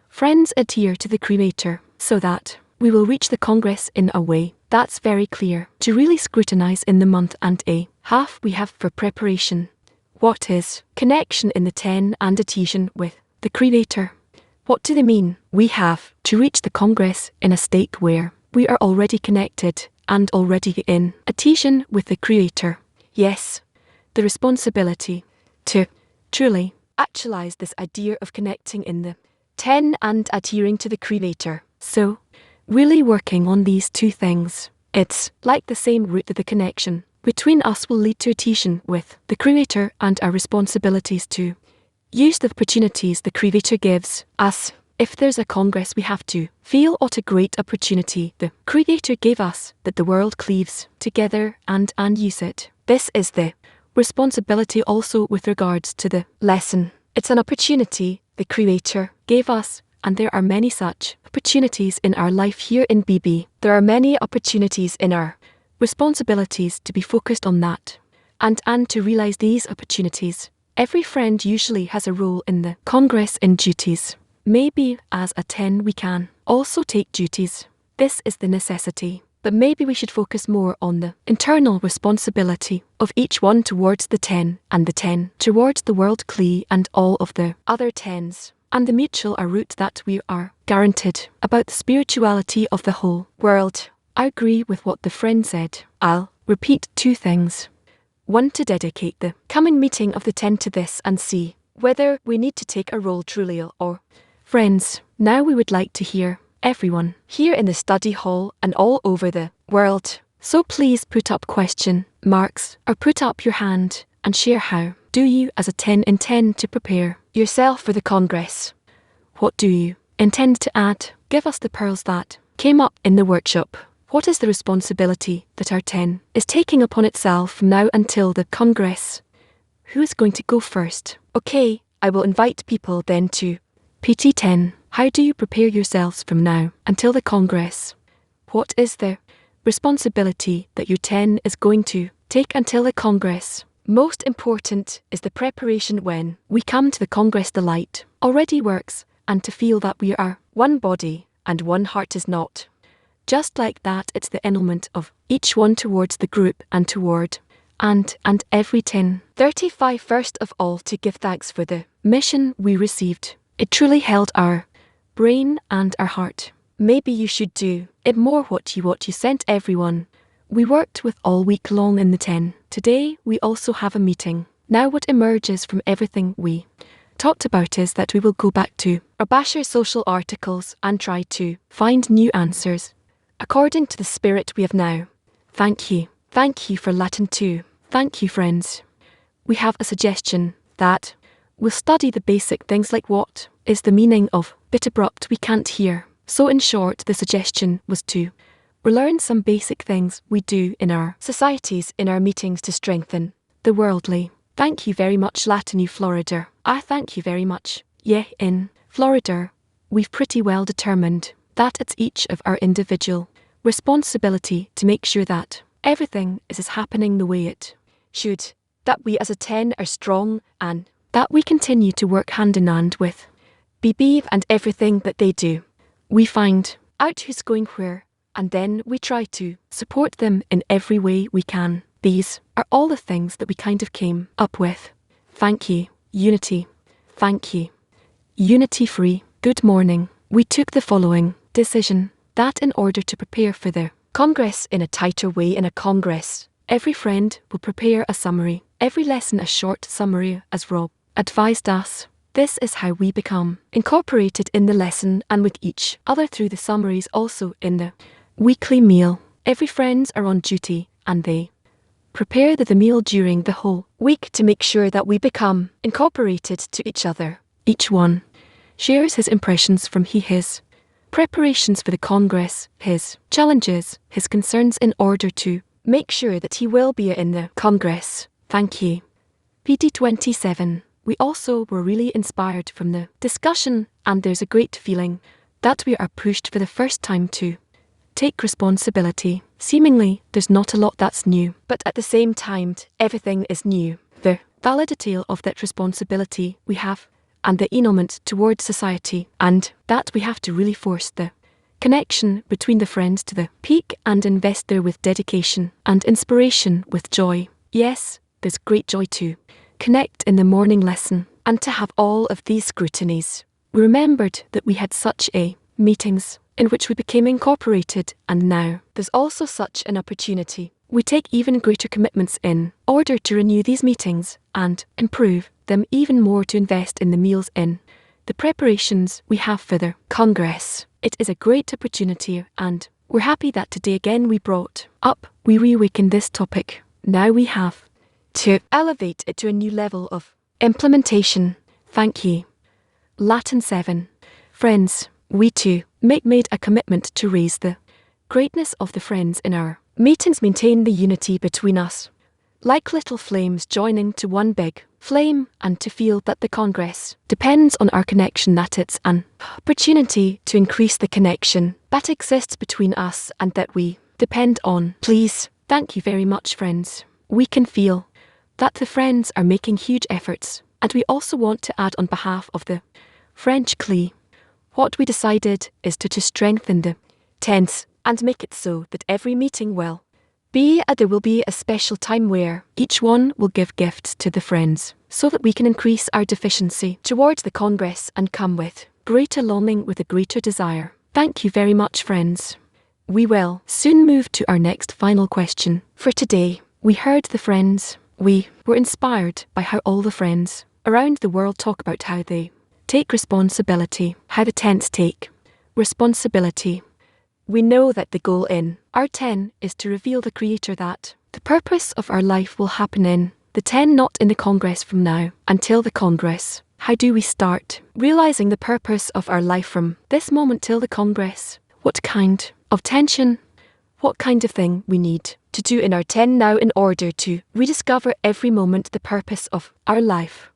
friends adhere to the creator so that We will reach the Congress in a way that's very clear to really scrutinise in the month and a half we have for preparation. What is connection in the 10 and adhesion with the Creator? What do they mean? We have to reach the Congress in a state where we are already connected and already in adhesion with the Creator. Yes, the responsibility to truly actualize this idea of connecting in the 10 and adhering to the Creator. So, really working on these two things. It's like the same route that the connection between us will lead to adhesion with the Creator and our responsibilities to use the opportunities the Creator gives us. If there's a Congress, we have to feel what a great opportunity the Creator gave us that the world cleaves together and use it. This is the responsibility also with regards to the lesson. It's an opportunity the Creator gave us, and there are many such opportunities in our life here in BB. There are many opportunities in our responsibilities to be focused on that and to realise these opportunities. Every friend usually has a role in the Congress in duties. Maybe as a 10 we can also take duties. This is the necessity. But maybe we should focus more on the internal responsibility of each one towards the 10 and the 10 towards the world CLE and all of the other 10s. And the mutual route that we are guaranteed about the spirituality of the whole world. I agree with what the friend said. I'll repeat two things. One, to dedicate the coming meeting of the 10 to this and see whether we need to take a role truly or. Friends, now we would like to hear everyone here in the study hall and all over the world. So please put up question marks or put up your hand and share how do you as a 10 intend to prepare yourself for the Congress. What do you intend to add? Give us the pearls that came up in the workshop. What is the responsibility that our 10 is taking upon itself from now until the Congress? Who is going to go first? Okay, I will invite people then to PT10. How do you prepare yourselves from now until the Congress? What is the responsibility that your 10 is going to take until the Congress? Most important is the preparation when we come to the Congress. The light already works, and to feel that we are one body and one heart is not. Just like that, it's the element of each one towards the group and toward and every 10:35. First of all, to give thanks for the mission we received. It truly held our brain and our heart. Maybe you should do it more what you sent everyone. We worked with all week long in the 10. Today we also have a meeting. Now what emerges from everything we talked about is that we will go back to our Basher social articles and try to find new answers according to the spirit we have now. Thank you. Thank you for Latin too. Thank you, friends. We have a suggestion that we'll study the basic things like what is the meaning of bit abrupt we can't hear. So in short, the suggestion was to relearn some basic things we do in our societies, in our meetings to strengthen the worldly. Thank you very much, Latin, you Florida. I thank you very much. Yeah, in Florida, we've pretty well determined that it's each of our individual responsibility to make sure that everything is happening the way it should, that we as a 10 are strong and that we continue to work hand in hand with BB and everything that they do. We find out who's going where, and then we try to support them in every way we can. These are all the things that we kind of came up with. Thank you. Unity. Thank you. Unity free. Good morning. We took the following decision that in order to prepare for the Congress in a tighter way in a Congress, every friend will prepare a summary. Every lesson a short summary, as Rob advised us. This is how we become incorporated in the lesson and with each other through the summaries also in the weekly meal. Every friends are on duty and they prepare the meal during the whole week to make sure that we become incorporated to each other. Each one shares his impressions from his preparations for the Congress, his challenges, his concerns in order to make sure that he will be in the Congress. Thank you. PD27. We also were really inspired from the discussion, and there's a great feeling that we are pushed for the first time to take responsibility. Seemingly, there's not a lot that's new, but at the same time, everything is new. The validity of that responsibility we have, and the element towards society, and that we have to really force the connection between the friends to the peak and invest there with dedication and inspiration with joy. Yes, there's great joy too. Connect in the morning lesson, and to have all of these scrutinies. We remembered that we had such a meetings in which we became incorporated, and now there's also such an opportunity. We take even greater commitments in order to renew these meetings and improve them even more, to invest in the meals in the preparations we have for the Congress. It is a great opportunity, and we're happy that today again we reawaken this topic. Now we have to elevate it to a new level of implementation. Thank you. Latin 7. Friends, we too made a commitment to raise the greatness of the friends in our meetings, maintain the unity between us, like little flames joining to one big flame, and to feel that the Congress depends on our connection, that it's an opportunity to increase the connection that exists between us and that we depend on. Please, thank you very much, friends. We can feel that the friends are making huge efforts, and we also want to add on behalf of the French CLE. What we decided is to strengthen the tents and make it so that every meeting there will be a special time where each one will give gifts to the friends, so that we can increase our deficiency towards the Congress and come with greater longing, with a greater desire. Thank you very much, friends. We will soon move to our next final question. For today, we heard the friends. We were inspired by how all the friends around the world talk about how they take responsibility, how the tents take responsibility. We know that the goal in our 10 is to reveal the Creator, that the purpose of our life will happen in the 10, not in the Congress. From now until the Congress, how do we start realizing the purpose of our life from this moment till the Congress? What kind of tension, what kind of thing we need to do in our 10 now in order to rediscover every moment the purpose of our life?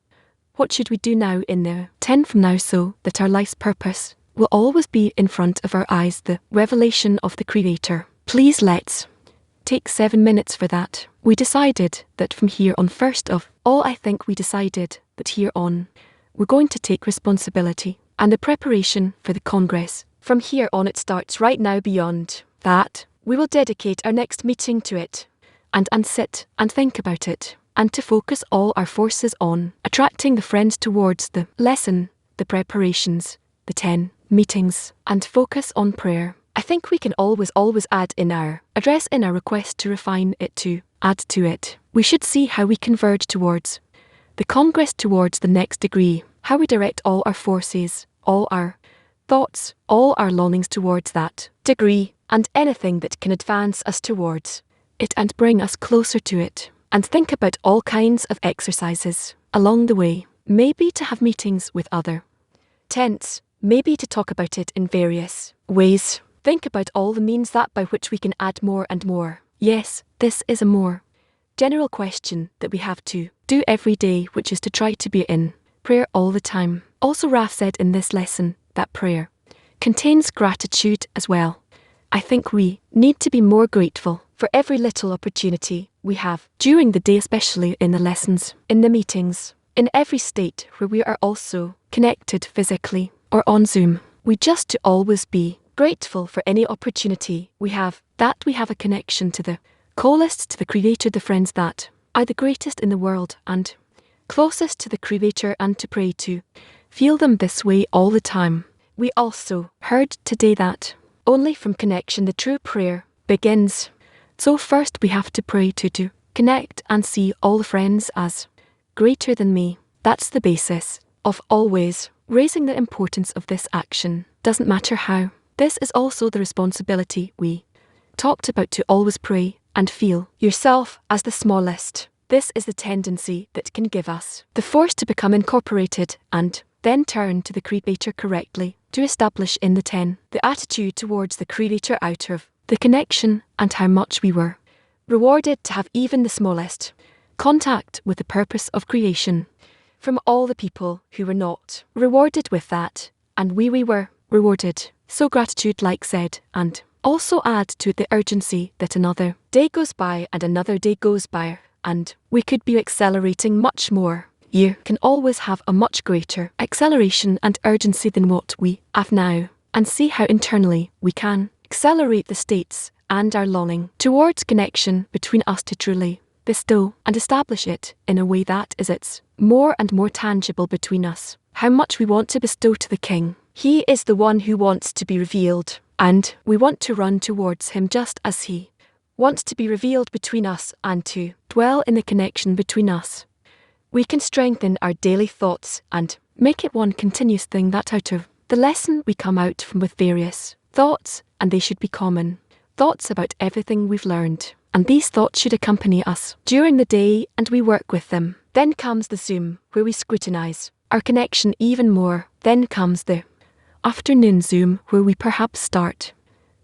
What should we do now in the 10 from now, so that our life's purpose will always be in front of our eyes, the revelation of the Creator? Please, let's take 7 minutes for that. We decided that from here on, first of all, I think we decided that here on, we're going to take responsibility and the preparation for the Congress. From here on, it starts right now. Beyond that, we will dedicate our next meeting to it, and sit and think about it, and to focus all our forces on attracting the friends towards the lesson, the preparations, the 10 meetings, and focus on prayer. I think we can always add in our address, in our request, to refine it, to add to it. We should see how we converge towards the Congress, towards the next degree, how we direct all our forces, all our thoughts, all our longings towards that degree, and anything that can advance us towards it and bring us closer to it. And think about all kinds of exercises along the way, maybe to have meetings with other tents, maybe to talk about it in various ways. Think about all the means that by which we can add more and more. Yes, this is a more general question that we have to do every day, which is to try to be in prayer all the time. Also, Raf said in this lesson that prayer contains gratitude as well. I think we need to be more grateful for every little opportunity we have during the day, especially in the lessons, in the meetings, in every state where we are also connected physically or on Zoom. We just to always be grateful for any opportunity we have, that we have a connection to the closest to the Creator, the friends that are the greatest in the world and closest to the Creator, and to pray to feel them this way all the time. We also heard today that only from connection the true prayer begins. So first we have to pray to connect and see all the friends as greater than me. That's the basis of always raising the importance of this action. Doesn't matter how. This is also the responsibility we talked about, to always pray and feel yourself as the smallest. This is the tendency that can give us the force to become incorporated and then turn to the Creator correctly, to establish in the 10 the attitude towards the Creator out of the connection, and how much we were rewarded to have even the smallest contact with the purpose of creation from all the people who were not rewarded with that, and we were rewarded. So gratitude, like said, and also add to the urgency that another day goes by and another day goes by, and we could be accelerating much more. You can always have a much greater acceleration and urgency than what we have now. and see how internally we can accelerate the states and our longing towards connection between us to truly bestow and establish it in a way that is it's more and more tangible between us. How much we want to bestow to the King. He is the one who wants to be revealed, and we want to run towards him just as he wants to be revealed between us and to dwell in the connection between us. We can strengthen our daily thoughts and make it one continuous thing that out of the lesson we come out from with various thoughts, and they should be common thoughts about everything we've learned. And these thoughts should accompany us during the day and we work with them. Then comes the Zoom, where we scrutinise our connection even more. Then comes the afternoon Zoom, where we perhaps start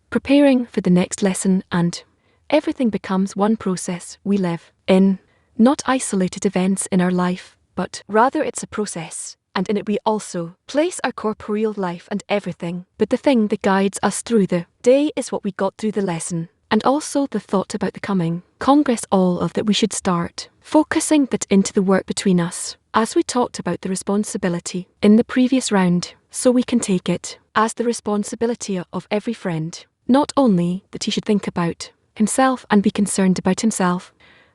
preparing for the next lesson, and everything becomes one process we live in. Not isolated events in our life, but rather it's a process, and in it we also place our corporeal life and everything. But the thing that guides us through the day is what we got through the lesson, and also the thought about the coming Congress, all of that we should start focusing that into the work between us, as we talked about the responsibility in the previous round, so we can take it as the responsibility of every friend, not only that he should think about himself and be concerned about himself,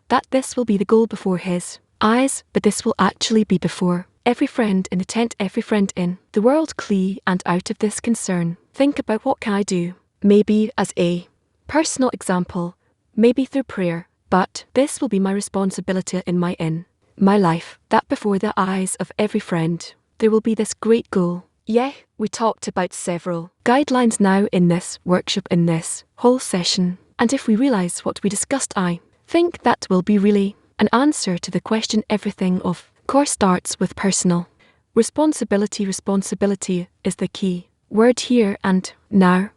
that this will be the goal before his eyes, but this will actually be before every friend in the tent, every friend in the world, clee, and out of this concern, think about what can I do, maybe as a personal example, maybe through prayer, but this will be my responsibility in my life, that before the eyes of every friend, there will be this great goal. Yeah, we talked about several guidelines now in this workshop, in this whole session, and if we realise what we discussed, I think that will be really an answer to the question. Everything of course starts with personal responsibility. Responsibility is the key word here, and now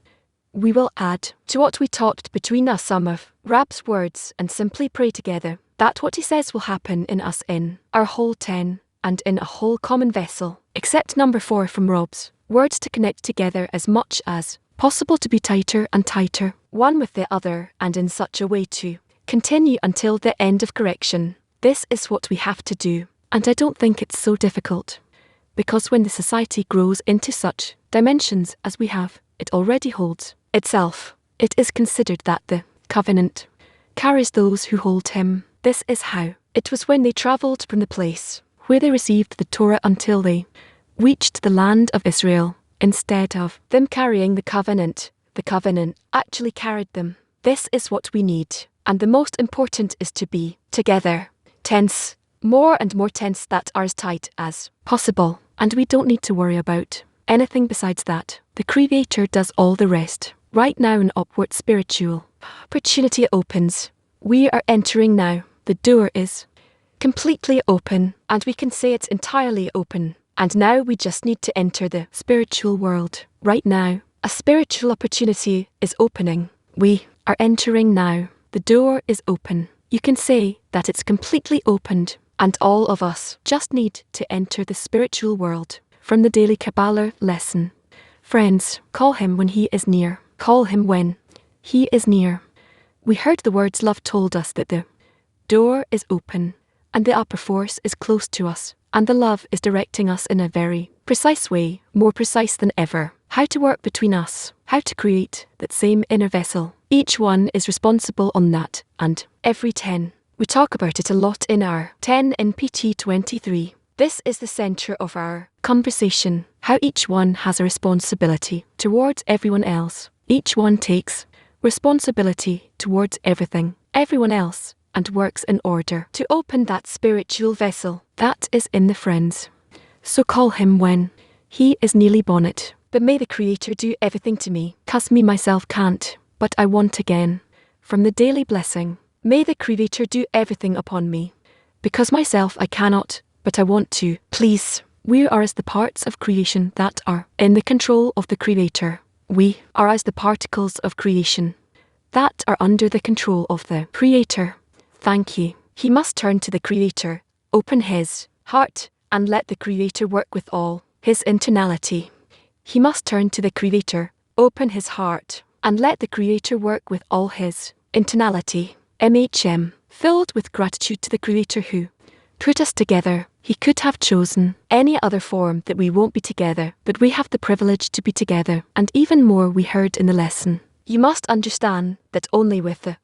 we will add to what we talked between us some of Rab's words and simply pray together that what he says will happen in us, in our whole 10, and in a whole common vessel, except number 4 from Rob's words, to connect together as much as possible, to be tighter and tighter, one with the other, and in such a way to continue until the end of correction. This is what we have to do, and I don't think it's so difficult, because when the society grows into such dimensions as we have, it already holds itself. It is considered that the covenant carries those who hold him. This is how it was when they travelled from the place where they received the Torah until they reached the land of Israel. Instead of them carrying the covenant actually carried them. This is what we need, and the most important is to be together, tense, more and more tense, that are as tight as possible, and we don't need to worry about anything besides that. The Creator does all the rest. Right now an upward spiritual opportunity opens. We are entering now. The door is completely open, and we can say it's entirely open. And now we just need to enter the spiritual world. Right now, a spiritual opportunity is opening. We are entering now. The door is open. You can say that it's completely opened, and all of us just need to enter the spiritual world. From the daily Kabbalah lesson. Friends, call him when he is near. Call him when he is near. We heard the words love told us that the door is open, and the upper force is close to us, and the love is directing us in a very precise way, more precise than ever. How to work between us, how to create that same inner vessel. Each one is responsible on that, and every 10. We talk about it a lot in our 10 in PT 23. This is the centre of our conversation, how each one has a responsibility towards everyone else. Each one takes responsibility towards everyone else, and works in order to open that spiritual vessel that is in the friends. So call him when he is nearly bonnet. But may the Creator do everything to me, 'cause me myself can't, but I want again. From the daily blessing, may the Creator do everything upon me, because myself I cannot, but I want to. Please, we are as the parts of creation that are in the control of the Creator. We are as the particles of creation that are under the control of the Creator. Thank you. He must turn to the Creator, open his heart, and let the Creator work with all his internality. He must turn to the Creator, open his heart, and let the Creator work with all his internality. Filled with gratitude to the Creator who put us together. He could have chosen any other form that we won't be together, but we have the privilege to be together, and even more we heard in the lesson. You must understand that only with the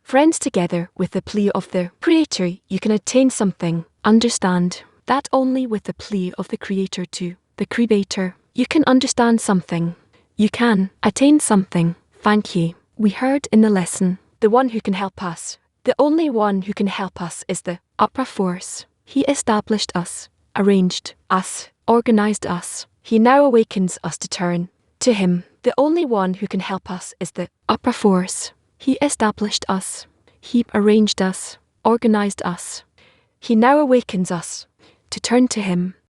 friends together with the plea of the Creator you can attain something. Understand that only with the plea of the Creator to the Creator you can understand something. You can attain something. Thank you. We heard in the lesson, the one who can help us, the only one who can help us is the upper force. He established us, arranged us, organized us. He now awakens us to turn to Him. The only one who can help us is the upper force. He established us. He arranged us, organized us. He now awakens us to turn to Him.